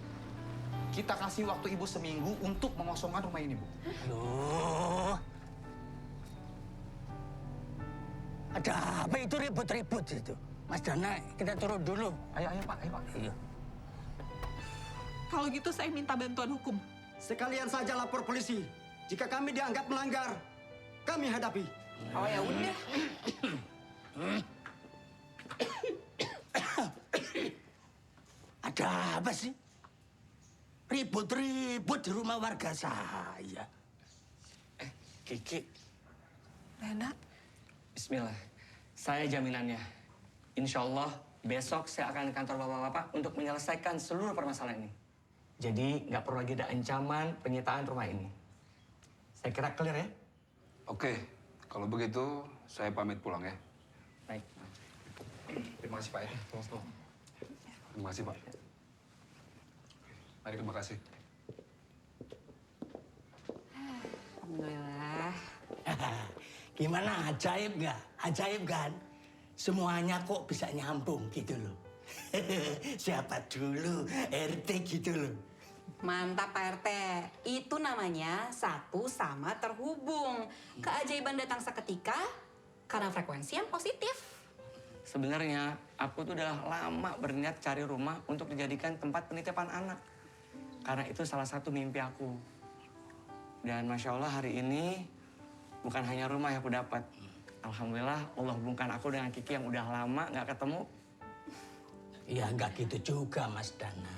Kita kasih waktu Ibu seminggu untuk mengosongkan rumah ini, Bu. Loh. Ada apa itu ribut-ribut itu? Mas Dana, kita turun dulu. Ayo, Pak, ayo, Pak. Iya. Kalau gitu saya minta bantuan hukum. Sekalian saja lapor polisi. Jika kami dianggap melanggar, kami hadapi. Oh ya udah. Ada apa sih? Ribut-ribut di rumah warga saya. Kiki, Lena, bismillah. Saya jaminannya. Insya Allah besok saya akan ke kantor bapak-bapak untuk menyelesaikan seluruh permasalahan ini. Jadi nggak perlu lagi ada ancaman penyitaan rumah ini. Saya kira clear ya? Oke, kalau begitu saya pamit pulang ya. Baik. Terima kasih, Pak ya. Terima kasih, Pak. Mari, terima kasih. Alhamdulillah. Gimana, ajaib nggak? Ajaib kan? Semuanya kok bisa nyambung gitu loh. Siapa dulu RT gitu loh. Mantap Pak RT. Itu namanya satu sama terhubung. Keajaiban datang seketika karena frekuensi yang positif. Sebenarnya aku tuh udah lama berniat cari rumah untuk dijadikan tempat penitipan anak. Karena itu salah satu mimpi aku. Dan Masya Allah hari ini bukan hanya rumah yang aku dapat. Alhamdulillah Allah hubungkan aku dengan Kiki yang udah lama nggak ketemu. Ya nggak gitu juga Mas Dana.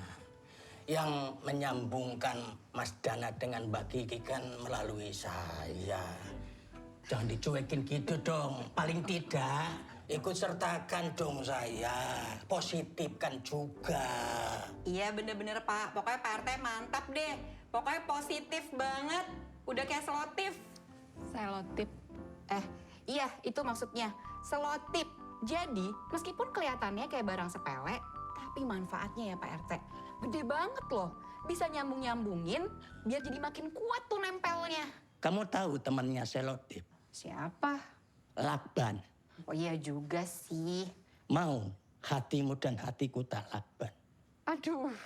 Yang menyambungkan Mas Dana dengan Mbak Kiki kan melalui saya. Jangan dicuekin gitu dong. Paling tidak ikut sertakan dong saya. Positifkan juga. Iya bener-bener Pak. Pokoknya Pak RT mantap deh. Pokoknya positif banget. Udah kayak selotip. Selotip? Iya itu maksudnya. Selotip. Jadi meskipun kelihatannya kayak barang sepele, tapi manfaatnya ya Pak RT gede banget loh. Bisa nyambung-nyambungin biar jadi makin kuat tuh nempelnya. Kamu tahu temannya selotip? Siapa? Lakban. Oh iya juga sih. Mau hatimu dan hatiku tak lakban. Aduh.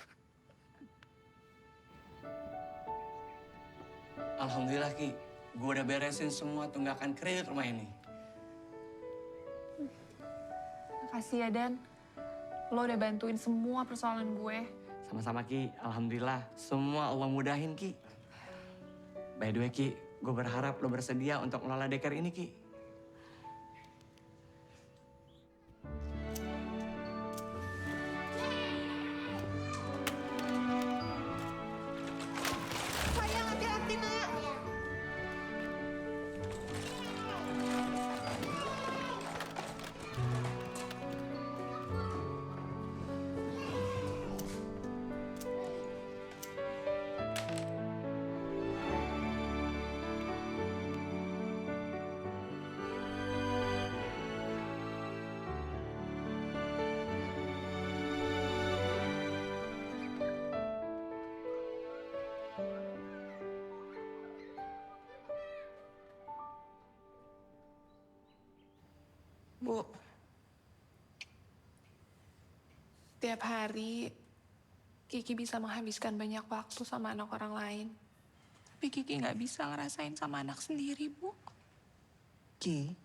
Alhamdulillah Ki, gue udah beresin semua tunggakan kredit rumah ini. makasih ya Dan. Lo udah bantuin semua persoalan gue. Sama-sama Ki, Alhamdulillah semua Allah mudahin Ki. By the way Ki, gue berharap lo bersedia untuk ngelola daycare ini Ki. Sayang, hati-hati nak. Bu, tiap hari Kiki bisa menghabiskan banyak waktu sama anak orang lain. Tapi Kiki nggak bisa ngerasain sama anak sendiri, Bu. Ki,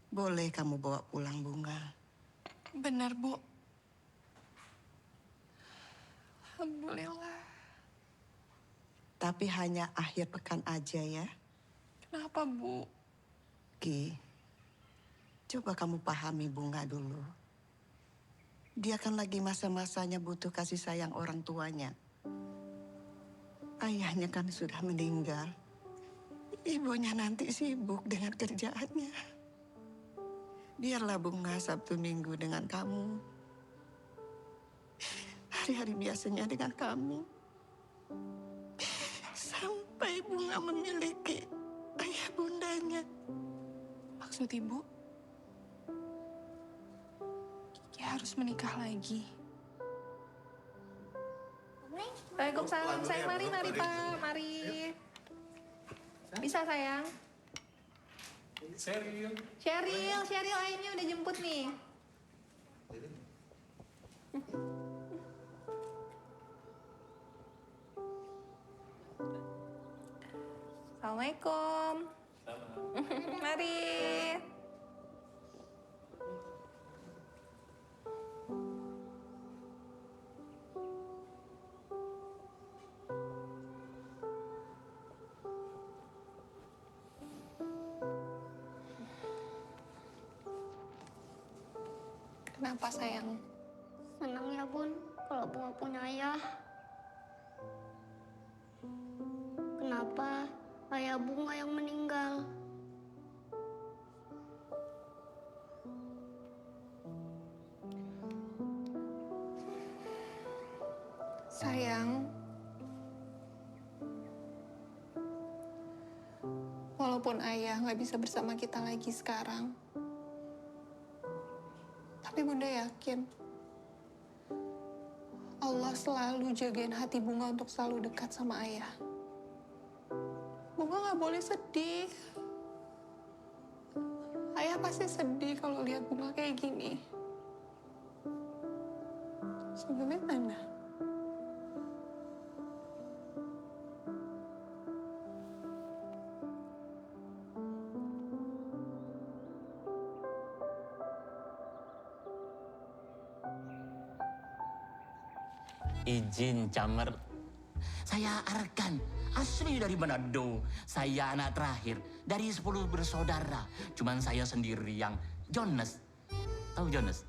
boleh kamu bawa pulang Bunga. Benar, Bu. Alhamdulillah. Tapi hanya akhir pekan aja ya. Kenapa, Bu? Ki, coba kamu pahami Bunga dulu. Dia kan lagi masa-masanya butuh kasih sayang orang tuanya. Ayahnya kan sudah meninggal. Ibunya nanti sibuk dengan kerjaannya. Biarlah Bunga Sabtu Minggu dengan kamu. Hari-hari biasanya dengan kami. Sampai Bunga memiliki ayah bundanya. Maksud ibu, Kiki harus menikah lagi. Waalaikumsalam, sayang. Mari Pak, mari. Bisa sayang. Cheryl, ayahnya udah jemput nih. Assalamualaikum. Mari. Kenapa sayang? Senang ya Bun, kalau Bunga punya ayah. Kenapa ayah Bunga yang meninggal? Sayang, walaupun ayah nggak bisa bersama kita lagi sekarang, tapi Bunda yakin Allah selalu jagain hati Bunga untuk selalu dekat sama ayah. Bunga nggak boleh sedih. Ayah pasti sedih kalau lihat Bunga kayak gini. Sebelumnya mana? Izin Camer, saya Arkan, asli dari Manado. Saya anak terakhir dari 10 bersaudara. Cuman saya sendiri yang Jonas. Tahu Jonas?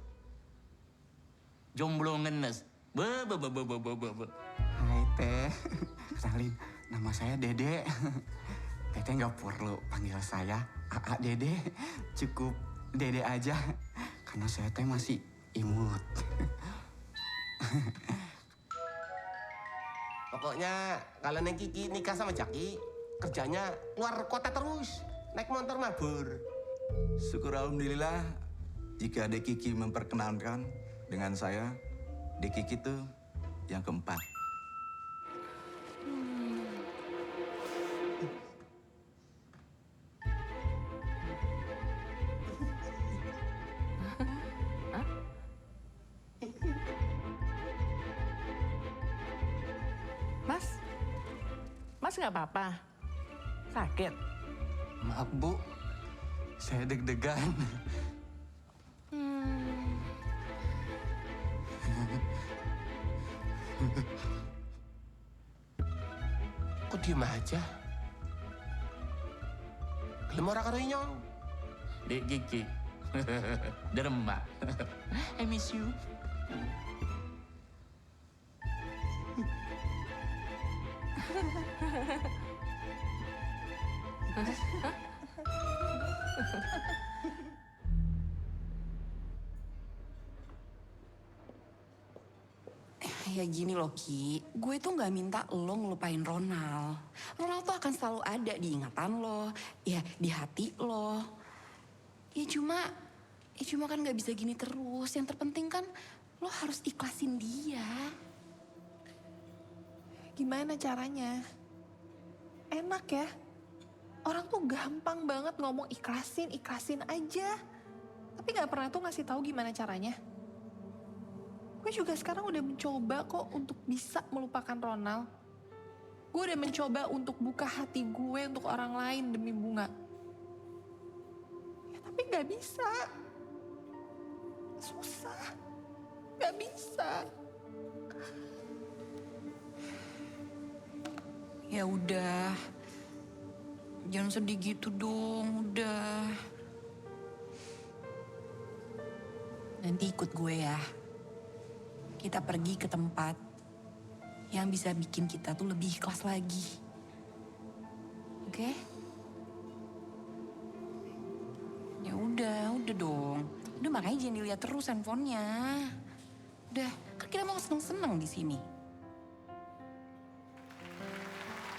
Jomblo ngenes. Hai Teh, kenalin, nama saya Dede. Teteh nggak perlu panggil saya Aa Dede, cukup Dede aja. Karena saya teh masih imut. Pokoknya kalau Neng Kiki nikah sama Jaki, kerjanya luar kota terus, naik motor mabur. Syukur alhamdulillah jika Dek Kiki memperkenalkan dengan saya, Dek Kiki itu yang keempat. Mas nggak apa-apa? Sakit? Maaf Bu, saya deg-degan. Kok diem aja? Kelem ora karo inyong. Dek Kiki, derma. I miss you. Ya gini loh Ki, gue tuh gak minta lo ngelupain Ronald. Ronald tuh akan selalu ada di ingatan lo, ya di hati lo. Ya cuma kan gak bisa gini terus. Yang terpenting kan lo harus ikhlasin dia. Gimana caranya? Enak ya? Orang tuh gampang banget ngomong ikhlasin aja. Tapi gak pernah tuh ngasih tahu gimana caranya. Gue juga sekarang udah mencoba kok untuk bisa melupakan Ronald. Gue udah mencoba untuk buka hati gue untuk orang lain demi Bunga. Ya tapi gak bisa. Susah. Gak bisa. Ya udah. Jangan sedih gitu dong, udah. Nanti ikut gue ya. kita pergi ke tempat yang bisa bikin kita tuh lebih ikhlas lagi. Oke? Ya udah dong. Udah makanya jangan dilihat terus handphonenya. Udah, kan kita mau seneng-seneng di sini.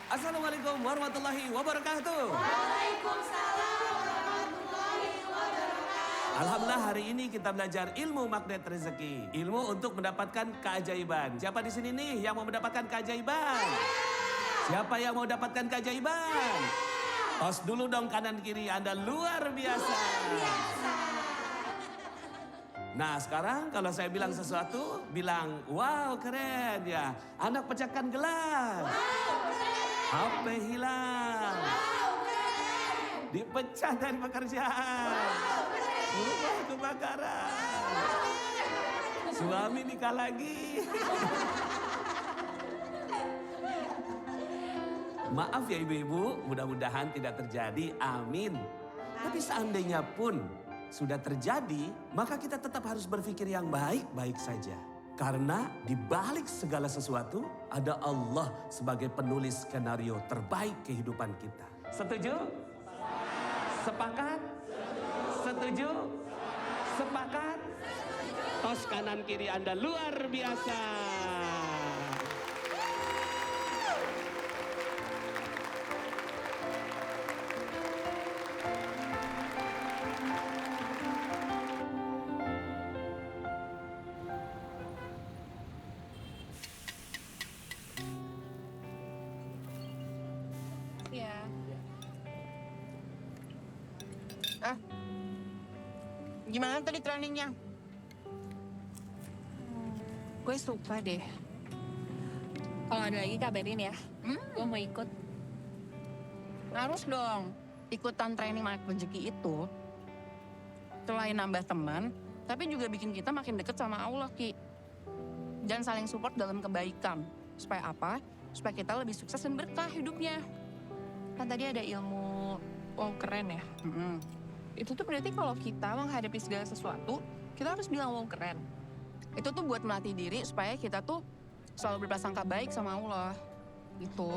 Assalamualaikum warahmatullahi wabarakatuh. Waalaikumsalam warahmatullahi wabarakatuh. Alhamdulillah hari ini kita belajar ilmu magnet rezeki. Ilmu untuk mendapatkan keajaiban. Siapa di sini nih yang mau mendapatkan keajaiban? Siapa yang mau dapatkan keajaiban? Tos dulu dong kanan kiri, Anda luar biasa. Nah sekarang kalau saya bilang sesuatu, bilang wow keren ya. Anak pecahkan gelas. Wow keren. HP hilang. Wow keren. Dipecah dari pekerjaan. Wow keren. Rumah kebakaran. Wow keren. Suami nikah lagi. Maaf ya ibu-ibu, mudah-mudahan tidak terjadi, amin. Tapi seandainya pun sudah terjadi, maka kita tetap harus berpikir yang baik-baik saja. Karena di balik segala sesuatu, ada Allah sebagai penulis skenario terbaik kehidupan kita. Setuju? Sepakat? Setuju? Sepakat? Tos kanan kiri Anda luar biasa. Ya. Gimana tadi trainingnya? Gue suka deh. Kalau ada lagi kabarin ya. Gue mau ikut. Harus dong. Ikutan training magnet rezeki itu selain nambah teman, tapi juga bikin kita makin deket sama Allah, Ki. Dan saling support dalam kebaikan. Supaya apa? Supaya kita lebih sukses dan berkah hidupnya. Kan tadi ada ilmu wow keren ya. Itu tuh berarti kalau kita menghadapi segala sesuatu, kita harus bilang wow keren. Itu tuh buat melatih diri supaya kita tuh selalu berprasangka baik sama Allah. Gitu.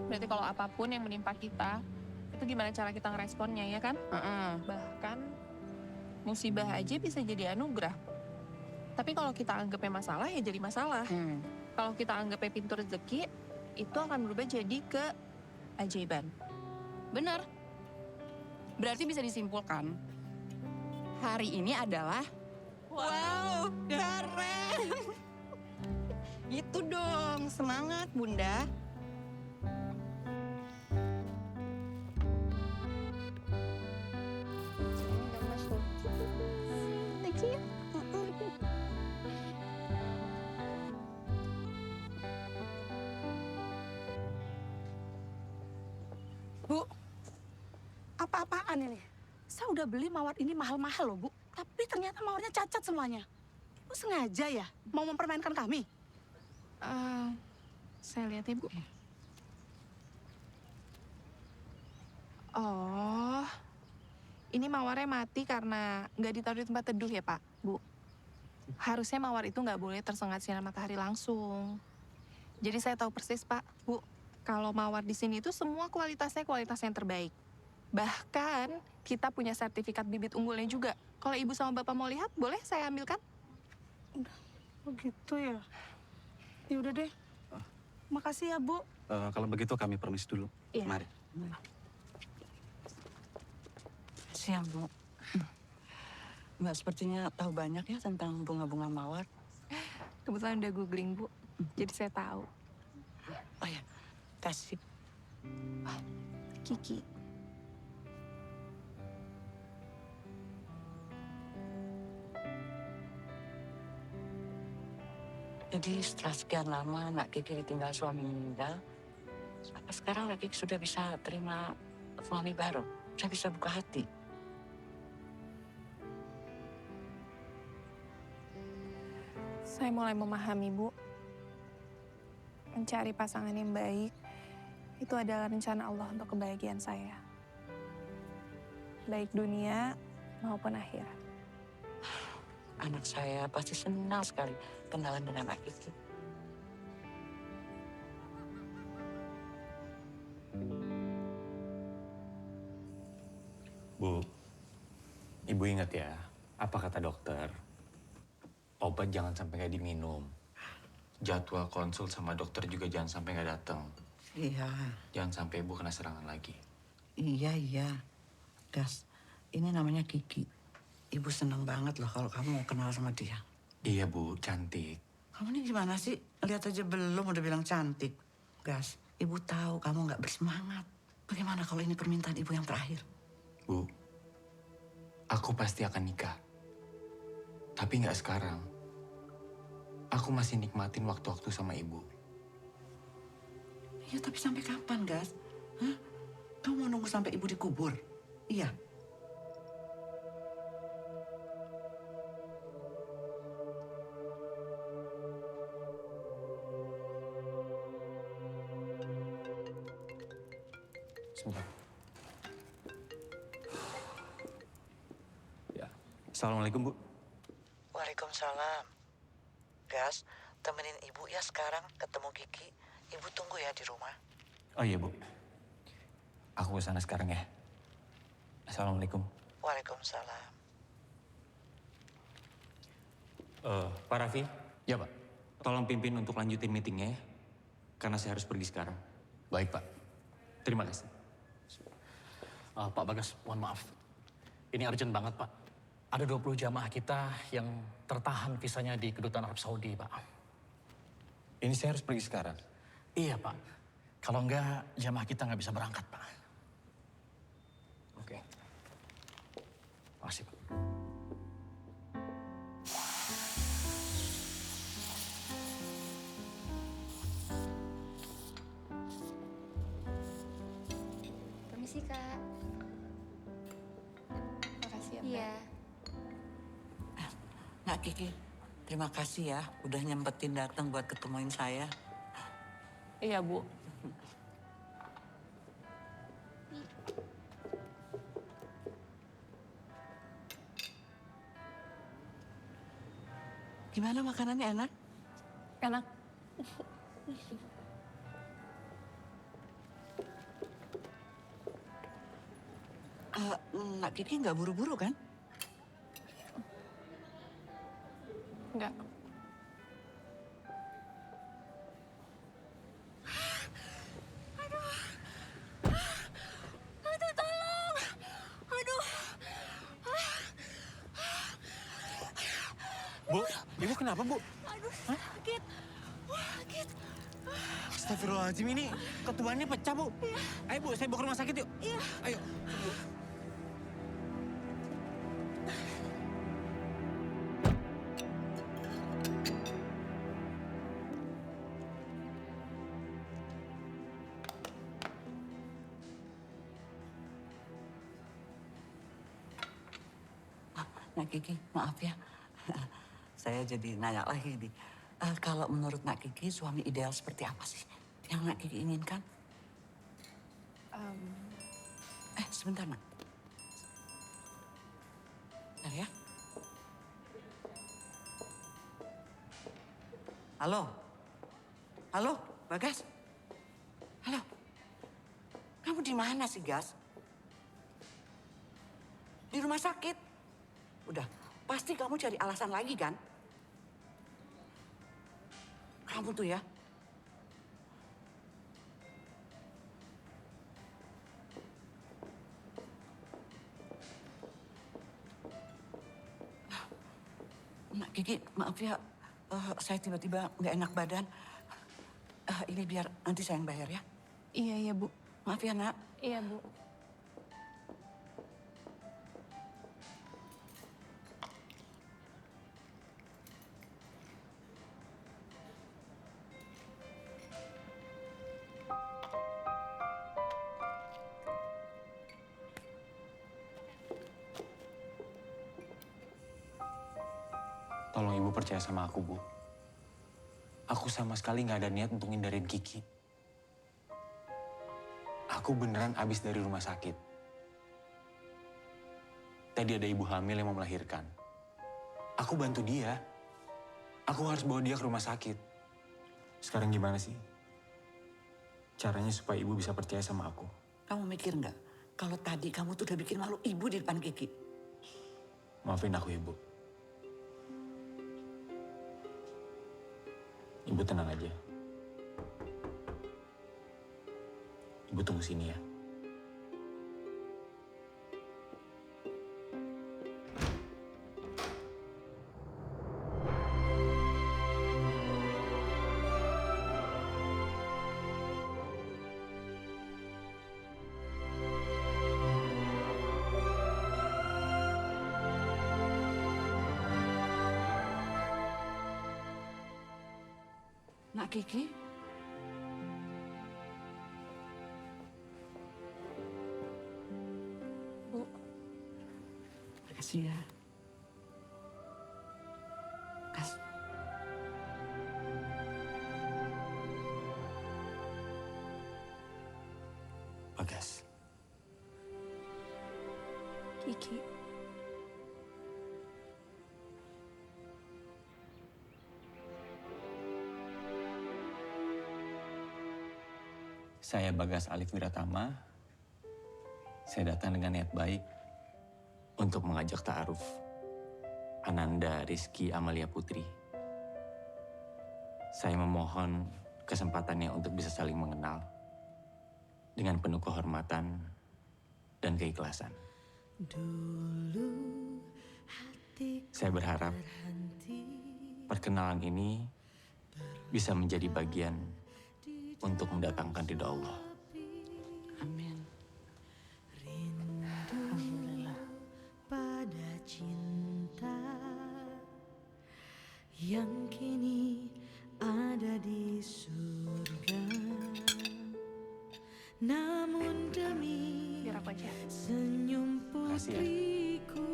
Berarti kalau apapun yang menimpa kita, itu gimana cara kita ngeresponnya ya kan? Bahkan musibah aja bisa jadi anugerah. Tapi kalau kita anggapnya masalah ya jadi masalah. Kalau kita anggapnya pintu rezeki, itu akan berubah jadi keajaiban. Benar. Berarti bisa disimpulkan, hari ini adalah wow, keren. Itu dong, semangat Bunda. Thank you. Bu, apa-apaan ini? Saya udah beli mawar ini mahal-mahal loh, Bu. Tapi ternyata mawarnya cacat semuanya. Ibu sengaja ya mau mempermainkan kami? Saya lihat Ibu. Oh, ini mawarnya mati karena nggak ditaruh di tempat teduh ya Pak, Bu. Harusnya mawar itu nggak boleh tersengat sinar matahari langsung. Jadi saya tahu persis Pak, Bu. Kalau mawar di sini itu semua kualitasnya kualitas yang terbaik. Bahkan kita punya sertifikat bibit unggulnya juga. Kalau Ibu sama Bapak mau lihat, boleh saya ambilkan? Oh gitu ya? Ya udah deh. Makasih ya, Bu. Kalau begitu kami permisi dulu. Iya. Mari. Siang, Bu. Mbak sepertinya tahu banyak ya tentang bunga-bunga mawar. Kebetulan udah googling, Bu. Jadi saya tahu. Oh ya, kasih. Kiki. Jadi setelah sekian lama anak Kiki ditinggal suami meninggal, apa sekarang Kiki sudah bisa terima suami baru? Saya bisa buka hati. Saya mulai memahami, Bu. Mencari pasangan yang baik, itu adalah rencana Allah untuk kebahagiaan saya. Baik dunia maupun akhirat. anak saya pasti senang sekali kenalan dengan anak Kiki. Bu, Ibu ingat ya, apa kata dokter? Obat jangan sampai nggak diminum. Jadwal konsul sama dokter juga jangan sampai nggak datang. Iya. Jangan sampai Ibu kena serangan lagi. Iya. Gas, ini namanya Kiki. Ibu senang banget loh kalau kamu mau kenal sama dia. Iya Bu, cantik. Kamu ini gimana sih? Lihat aja belum udah bilang cantik. Gas, Ibu tahu kamu nggak bersemangat. Bagaimana kalau ini permintaan Ibu yang terakhir? Bu, aku pasti akan nikah. Tapi nggak sekarang. Aku masih nikmatin waktu-waktu sama Ibu. Iya, tapi sampai kapan, Gas? Hah? Kamu mau nunggu sampai Ibu dikubur? Iya. Sebentar. Ya. Assalamualaikum, Bu. Waalaikumsalam. Gas, temenin Ibu ya sekarang ketemu Kiki. Ibu tunggu ya di rumah. Oh iya, Bu. Aku ke sana sekarang ya. Assalamualaikum. Waalaikumsalam. Pak Raffi? Ya, Pak. Tolong pimpin untuk lanjutin meetingnya ya. Karena saya harus pergi sekarang. Baik, Pak. Terima kasih. Pak Bagas, mohon maaf. Ini urgent banget, Pak. Ada 20 jamaah kita yang tertahan visanya di Kedutaan Arab Saudi, Pak. Ini saya harus pergi sekarang? Iya, Pak. Kalau enggak, jamaah kita nggak bisa berangkat, Pak. Oke. Makasih, Pak. Permisi, Kak. Makasih ya, Mbak. Iya. Nak Kiki, terima kasih ya udah nyempetin datang buat ketemuin saya. Iya, Bu. Gimana makanannya, enak? Enak. Nak Kiki nggak buru-buru kan? Enggak. Aduh, tolong. Aduh. Bu, Ibu kenapa, Bu? Aduh, sakit. Sakit. Astagfirullahaladzim, ini ketubannya pecah, Bu. Ayo, Bu, saya bawa ke rumah sakit yuk. Iya. Ayo. Nak Kiki, maaf ya. Saya jadi nanya lagi nih. Kalau menurut Nak Kiki, suami ideal seperti apa sih yang Nak Kiki inginkan? Sebentar, Nak. Bentar ya. Halo? Halo, Bagas? Halo? Kamu di mana sih, Gas? Di rumah sakit? Udah, pasti kamu cari alasan lagi kan? Kamu tuh ya. Nak Kiki, maaf ya, saya tiba-tiba nggak enak badan. Ini biar nanti saya yang bayar ya. Iya, Bu. Maaf ya, Nak. Iya, Bu. Tolong Ibu percaya sama aku, Bu. Aku sama sekali nggak ada niat untuk ngindarin Kiki. Aku beneran abis dari rumah sakit. Tadi ada ibu hamil yang mau melahirkan. Aku bantu dia. Aku harus bawa dia ke rumah sakit. Sekarang gimana sih? Caranya supaya ibu bisa percaya sama aku. Kamu mikir nggak kalau tadi kamu tuh udah bikin malu ibu di depan Kiki? Maafin aku, Ibu. Ibu tenang aja. Ibu tunggu sini ya. Nak Kiki? Bu. Makasih ya. Kas. Bagas. Kiki. Saya Bagas Alif Wiratama. Saya datang dengan niat baik untuk mengajak ta'aruf Ananda Rizky Amalia Putri. Saya memohon kesempatannya untuk bisa saling mengenal dengan penuh kehormatan dan keikhlasan. Saya berharap perkenalan ini bisa menjadi bagian untuk mendatangkan ridha Allah. Amin. Alhamdulillah. Pada cinta yang kini ada di surga. Namun demi senyum putriku,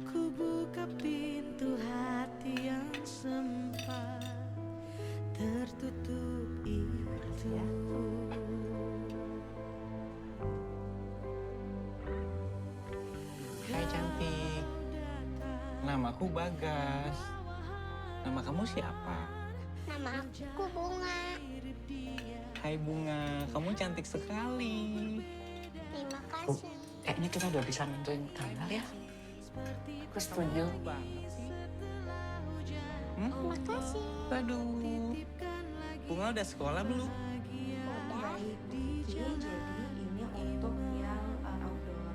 ku buka pintu hati yang sempat tertutup itu. Hai cantik. Namaku Bagas. Nama kamu siapa? Nama aku Bunga. Hai Bunga, kamu cantik sekali. Terima kasih. Kayaknya kita udah bisa nentuin tanggal ya. Aku setuju. Terima kasih. Aduh. Bunga udah sekolah belum? Baik, jadi ini untuk yang outdoor.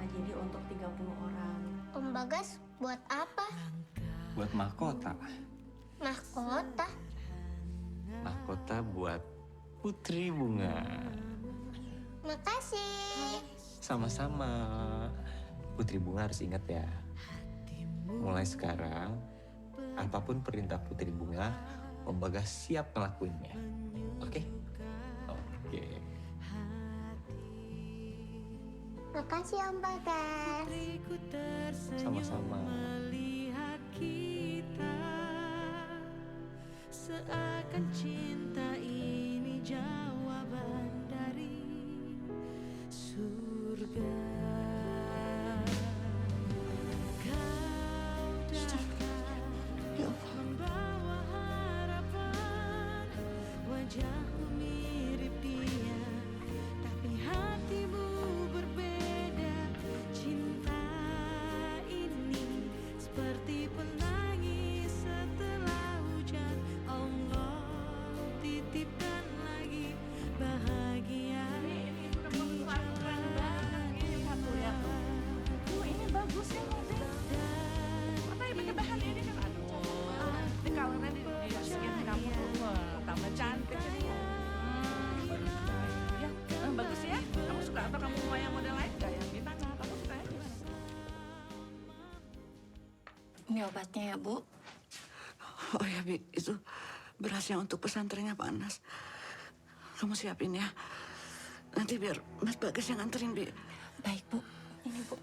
Jadi untuk 30 orang. Om Bagas buat apa? Buat mahkota. Mahkota? Mahkota buat Putri Bunga. Makasih. Sama-sama. Putri Bunga harus ingat ya. Mulai sekarang, apapun perintah Putri Bunga, Om Bagas siap ngelakuinnya. Oke? Oke. Makasih Om Bagas. Sama-sama. Melihat kita seakan cinta ini jawaban dari surga. Kau datang membawa harapan, wajahmu mirip dia, tapi hatimu berbeda. Cinta ini seperti penangis setelah hujan. Allah titipkan lagi bahagia di jalan. Ini bagus ya mobil. Apa yang pakai bahan ini kan? Aduh, nanti colornya di skin kamu tambah cantik. Ya, bagus ya. Kamu suka atau kamu mau yang model lain? Gak yang gimana? Kamu suka yang gimana? Ini obatnya ya, Bu. Oh ya, Bi, itu berasnya untuk pesantrennya Pak Anas. Kamu siapin ya. Nanti biar Mas Bagas yang nganterin, Bi. Baik, Bu. Ini, Bu.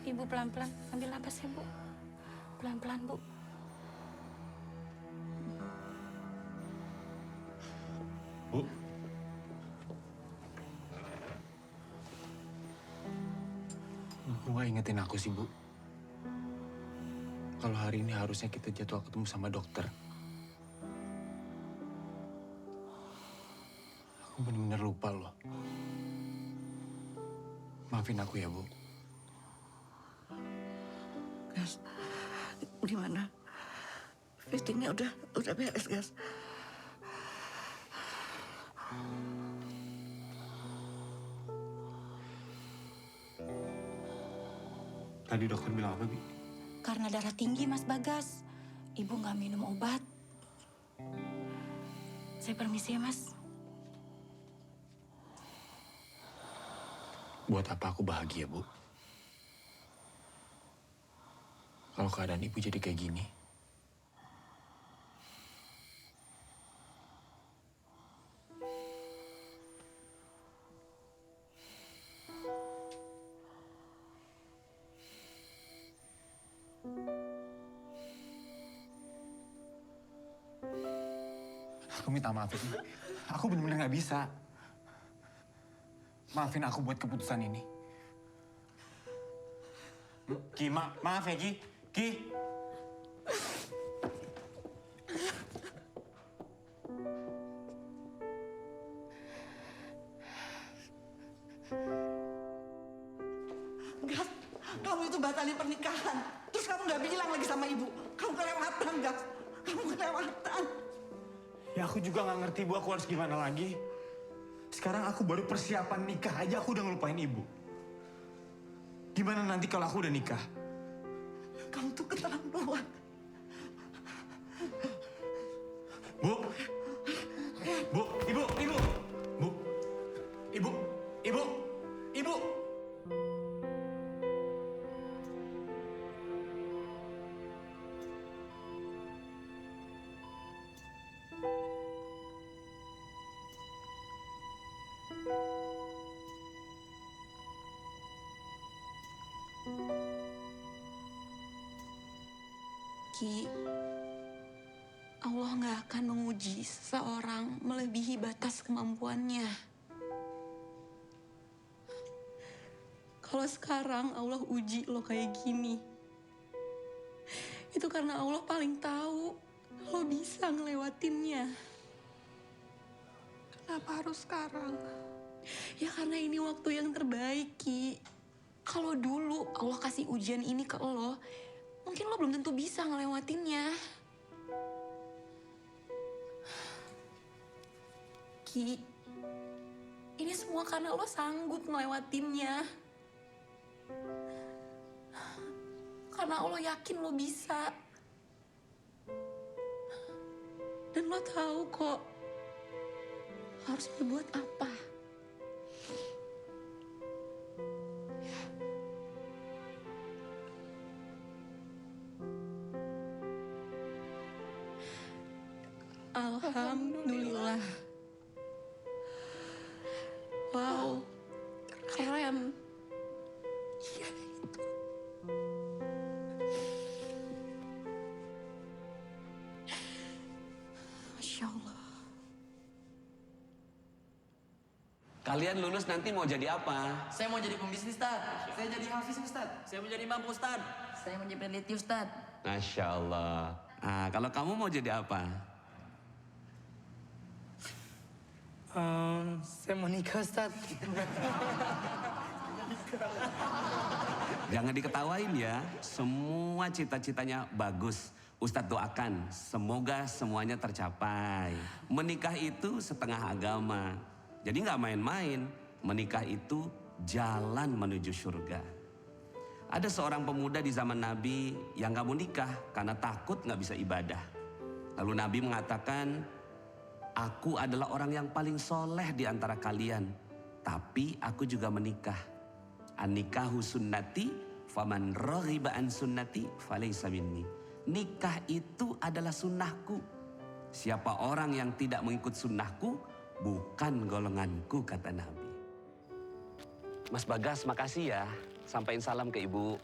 Ibu pelan-pelan ambil napas ya, Bu. Pelan-pelan, Bu. Bu. Aku nggak ingetin aku sih, Bu. kalau hari ini harusnya kita jadwal ketemu sama dokter. Aku benar-benar lupa loh. Maafin aku ya, Bu. Gas, gimana? Fittingnya udah beres, Gas. Tadi dokter bilang apa, Bi? Karena darah tinggi, Mas Bagas. Ibu nggak minum obat. Saya permisi ya, Mas. Buat apa aku bahagia, Bu? Kalau keadaan ibu jadi kayak gini. Aku minta maaf, Ki. Aku bener-bener gak bisa. Maafin aku buat keputusan ini. Ki, maaf ya, Ki. Ki. Gas, kamu itu batalin pernikahan. Terus kamu nggak bilang lagi sama ibu. Kamu kelewatan, Gas. Kamu kelewatan. Ya aku juga gak ngerti, Bu. Aku harus gimana lagi. Sekarang aku baru persiapan nikah aja aku udah ngelupain ibu. Gimana nanti kalau aku udah nikah? Kamu tuh keterlaluan. Bu, Bu, Ibu, Ibu, Bu, Ibu, Ibu, Ibu. Ki, Allah nggak akan menguji seseorang melebihi batas kemampuannya. Kalau sekarang Allah uji lo kayak gini, itu karena Allah paling tahu lo bisa ngelewatinnya. Kenapa harus sekarang? Ya karena ini waktu yang terbaik, Ki. Kalau dulu Allah kasih ujian ini ke lo, mungkin lo belum tentu bisa ngelewatinnya. Ki, ini semua karena lo sanggup ngelewatinnya. Karena Allah yakin lo bisa. Dan lo tahu kok harus berbuat apa. Alhamdulillah. Wow, keren. Iya itu. Masya Allah. Kalian lulus nanti mau jadi apa? Saya mau jadi pembisnis, Ustaz. Saya jadi hafiz, Ustaz. Saya mau jadi imam, Ustaz. Saya mau jadi peneliti, Ustaz. Masya Allah. Nah, kalau kamu mau jadi apa? Saya mau nikah, Ustaz. Jangan diketawain ya. Semua cita-citanya bagus. Ustadz doakan, semoga semuanya tercapai. Menikah itu setengah agama. Jadi nggak main-main. Menikah itu jalan menuju surga. Ada seorang pemuda di zaman Nabi yang nggak mau nikah karena takut nggak bisa ibadah. Lalu Nabi mengatakan, aku adalah orang yang paling soleh di antara kalian. Tapi aku juga menikah. An-nikahu sunnati, faman raghiba an sunnati, falaysa minni. Nikah itu adalah sunnahku. Siapa orang yang tidak mengikut sunnahku, bukan golonganku, kata Nabi. Mas Bagas, makasih ya. Sampaikan salam ke Ibu.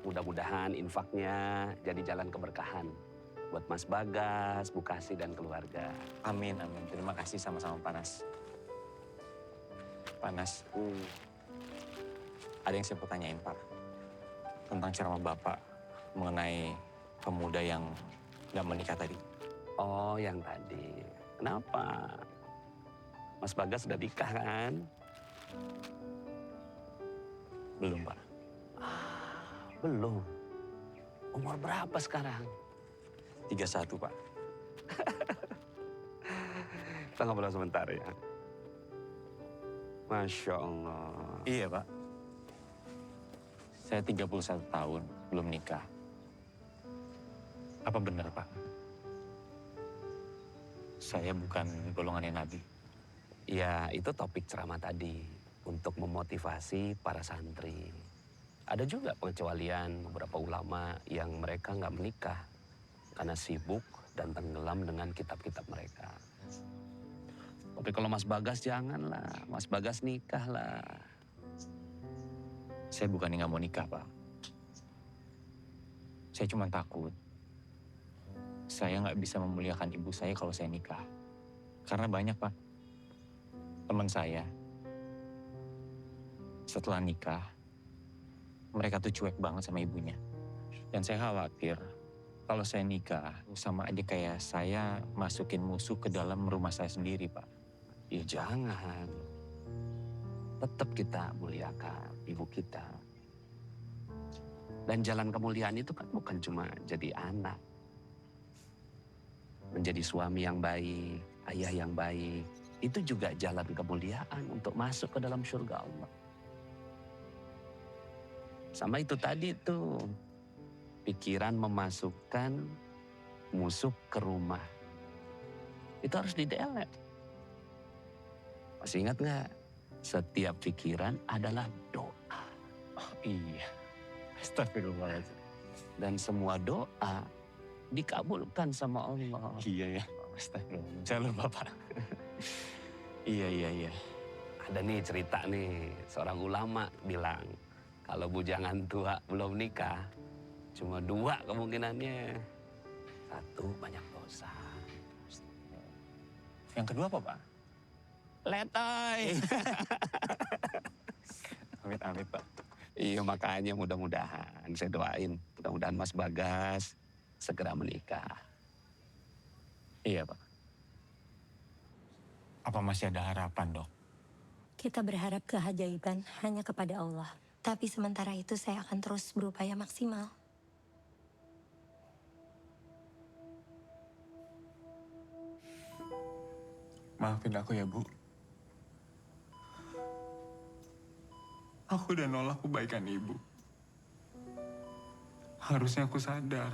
Mudah-mudahan infaknya jadi jalan keberkahan. Buat Mas Bagas, Bu Kasih, dan keluarga. Amin, amin. Terima kasih sama-sama Panas. Panas, ada yang saya mau tanyain, Pak. Tentang ceramah Bapak mengenai pemuda yang nggak menikah tadi. Oh, yang tadi. Kenapa? Mas Bagas sudah nikah kan? Belum, Pak. Belum. Umur berapa sekarang? 31, Pak. Kita ngobrol sebentar ya. Masya Allah. Iya, Pak. Saya 31 tahun, belum nikah. Apa benar, Pak? Saya bukan golongannya Nabi. Ya, itu topik ceramah tadi. Untuk memotivasi para santri. Ada juga pengecualian beberapa ulama yang mereka nggak menikah. Karena sibuk dan tenggelam dengan kitab-kitab mereka. Tapi kalau Mas Bagas janganlah. Mas Bagas nikahlah. Saya bukannya nggak mau nikah, Pak. Saya cuma takut. Saya nggak bisa memuliakan ibu saya kalau saya nikah. Karena banyak, Pak. Teman saya, setelah nikah, mereka tuh cuek banget sama ibunya. Dan saya khawatir kalau saya nikah, sama aja kayak saya masukin musuh ke dalam rumah saya sendiri, Pak. Ya jangan. Tetap kita muliakan ibu kita. Dan jalan kemuliaan itu kan bukan cuma jadi anak. Menjadi suami yang baik, ayah yang baik. Itu juga jalan kemuliaan untuk masuk ke dalam surga Allah. Sama itu tadi tuh. Pikiran memasukkan musuh ke rumah. Itu harus didelete. Masih ingat nggak? Setiap pikiran adalah doa. Oh iya. Astagfirullahaladzim. Dan semua doa dikabulkan sama Allah. Iya ya. Astagfirullah. Saya lupa, Pak. Iya. Ada nih cerita nih. Seorang ulama bilang, kalau bujangan tua belum nikah, cuma 2 kemungkinannya. 1, banyak dosa. Yang kedua apa, Pak? Letoy. Amit-amit, Pak. Iya, makanya mudah-mudahan saya doain. Mudah-mudahan Mas Bagas segera menikah. Iya, Pak. Apa masih ada harapan, Dok? Kita berharap keajaiban hanya kepada Allah. Tapi sementara itu saya akan terus berupaya maksimal. Maafin aku ya, Bu. Aku udah nolak kebaikan Ibu. Harusnya aku sadar.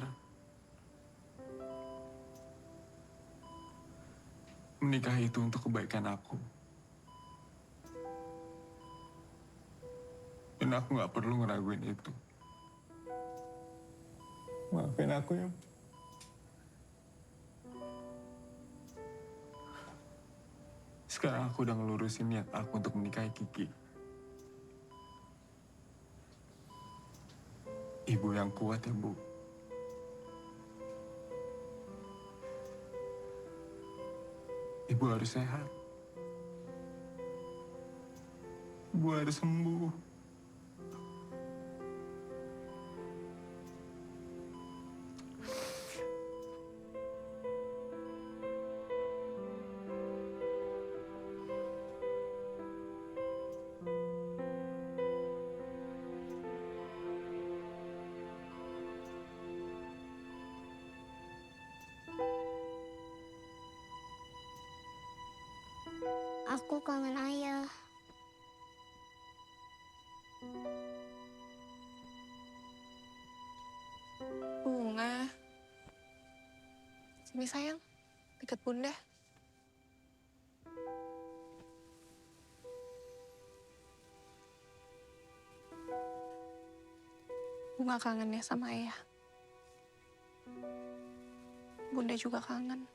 Menikah itu untuk kebaikan aku. Dan aku gak perlu ngeraguin itu. Maafin aku ya, Bu. Sekarang aku udah ngelurusin niat aku untuk menikahi Kiki. Ibu yang kuat ya, Bu. Ibu harus sehat. Ibu harus sembuh. Aku kangen ayah. Bunga. Sini sayang, deket bunda. Bunga kangen ya sama ayah. Bunda juga kangen.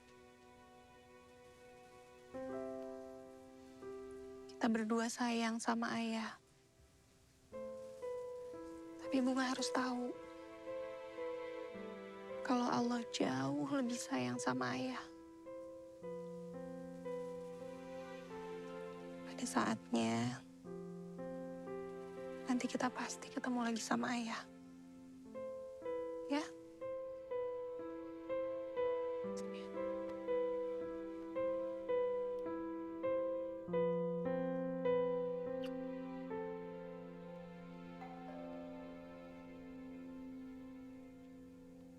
Kita berdua sayang sama ayah. Tapi Bunga harus tahu, kalau Allah jauh lebih sayang sama ayah. Pada saatnya, nanti kita pasti ketemu lagi sama ayah. Ya?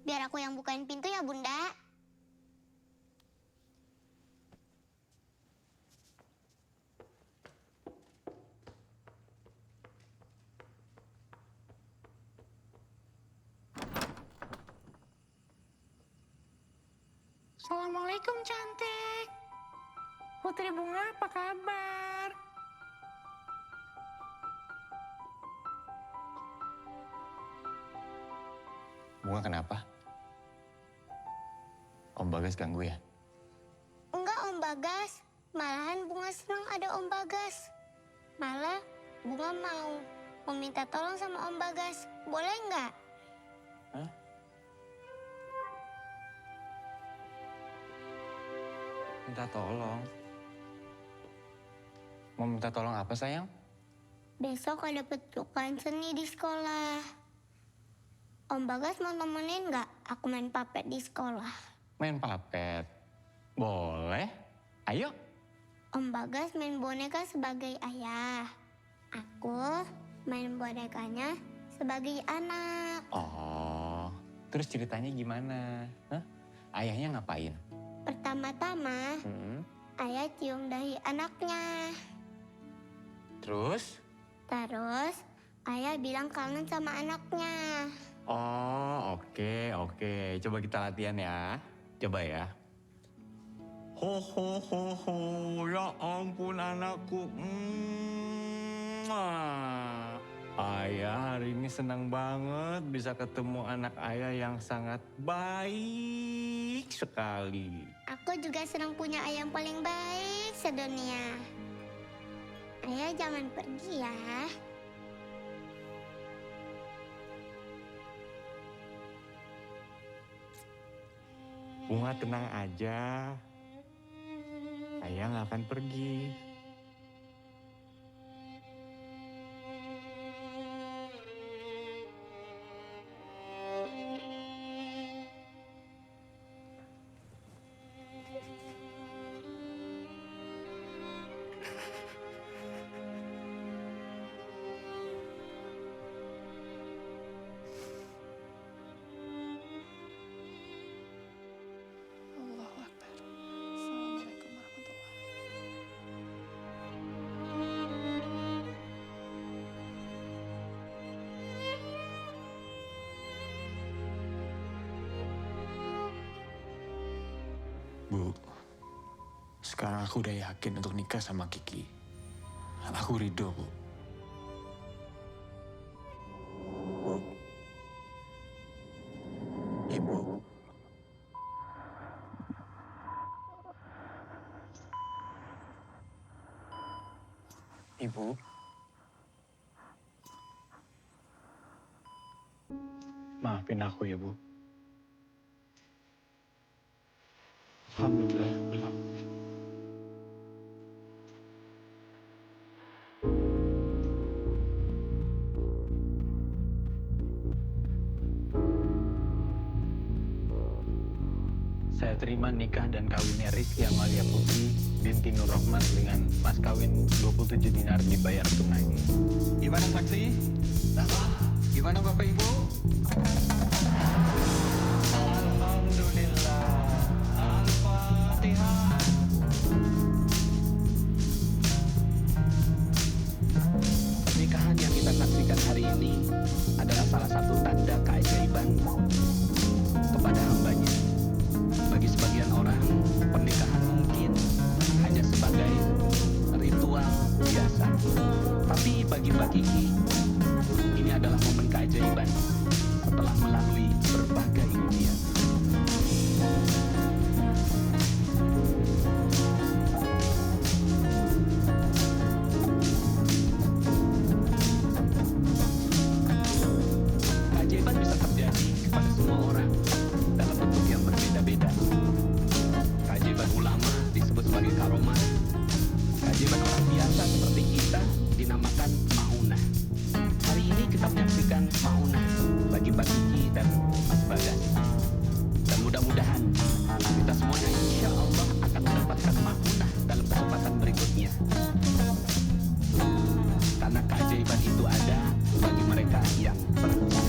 Biar aku yang bukain pintu ya, Bunda. Assalamualaikum cantik. Putri Bunga apa kabar? Bunga kenapa? Om Bagas ganggu ya? Enggak, Om Bagas. Malahan Bunga senang ada Om Bagas. Malah Bunga mau minta tolong sama Om Bagas. Boleh nggak? Hah? Minta tolong? Mau minta tolong apa sayang? Besok ada pertunjukan seni di sekolah. Om Bagas mau nemenin nggak aku main papet di sekolah? Main papet? Boleh. Ayo. Om Bagas main boneka sebagai ayah. Aku main bonekanya sebagai anak. Oh, terus ceritanya gimana? Hah? Ayahnya ngapain? Pertama-tama, ayah cium dahi anaknya. Terus? Terus, ayah bilang kangen sama anaknya. Oh, oke. Coba kita latihan ya. Coba ya. Ho, ya ampun anakku. Ayah hari ini senang banget bisa ketemu anak ayah yang sangat baik sekali. Aku juga senang punya ayah yang paling baik sedunia. Ayah jangan pergi ya. Bunga tenang aja. Ayah nggak akan pergi. Allahu Akbar. Assalamualaikum warahmatullahi. Bu, sekarang aku udah yakin untuk nikah sama Kiki. Aku ridho, Bu. Bu. Ibu. Ibu. Maafin aku ya, Bu. Alhamdulillah. Saya terima nikah dan kawinnya Rizky Amalia Putri binti Nur Rahmat dengan mas kawin 27 dinar dibayar tunai. Gimana saksi? Gimana Bapak Ibu? Alhamdulillah. Al-Fatihah. Pernikahan yang kita saksikan hari ini adalah salah satu tanda keajaiban kepada hambanya. Bagi sebagian orang, pernikahan mungkin hanya sebagai ritual biasa. Tapi bagi Mbak Kiki, ini adalah momen keajaiban setelah melalui berbagai ujian. Keajaiban bisa terjadi kepada semua orang dalam bentuk yang berbeda-beda. Keajaiban ulama disebut sebagai karomah. Keajaiban orang biasa seperti kita dinamakan maunah. Hari ini kita menyaksikan maunah bagi Mbak Kiki dan Mas Bagas. Dan mudah-mudahan kita semuanya insya Allah akan mendapatkan maunah dalam kesempatan berikutnya. Karena keajaiban itu ada bagi mereka yang percaya.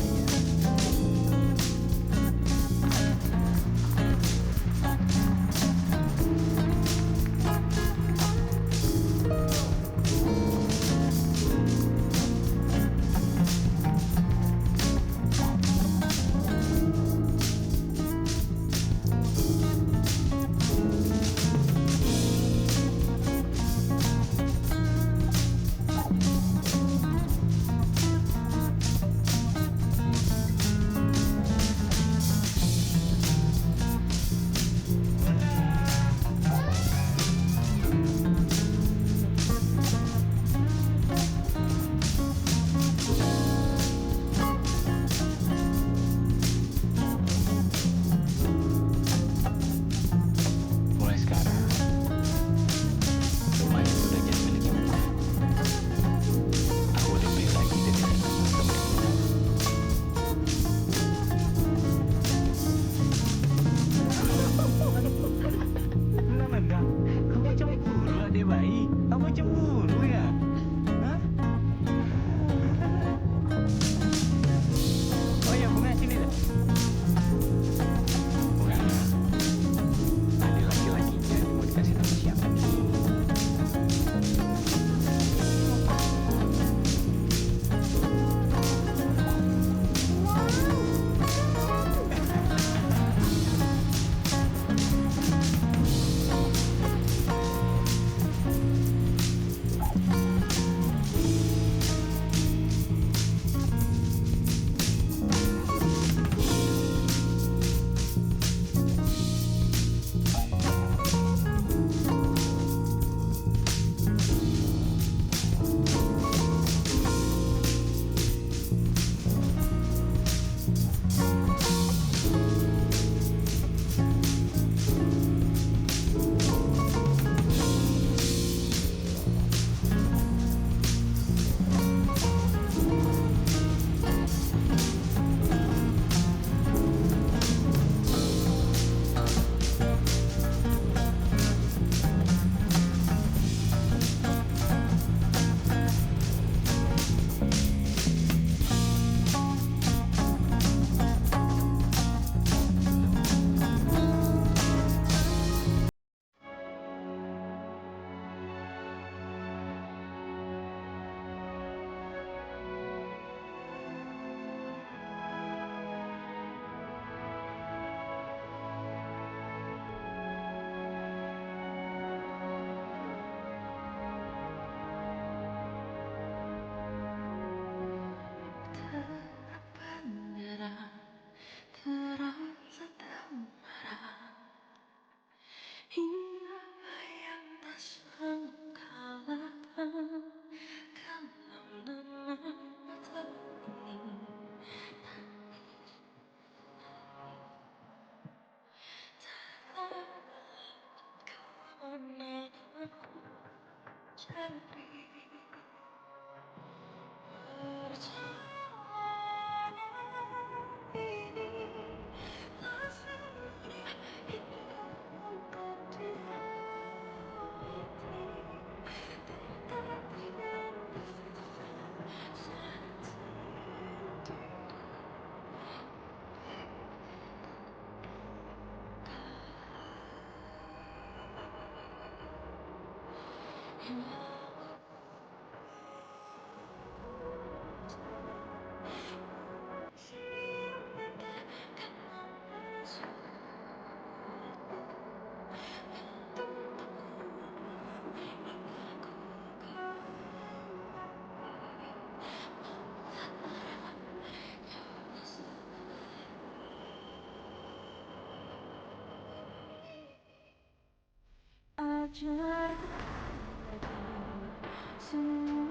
Ajar lagi semua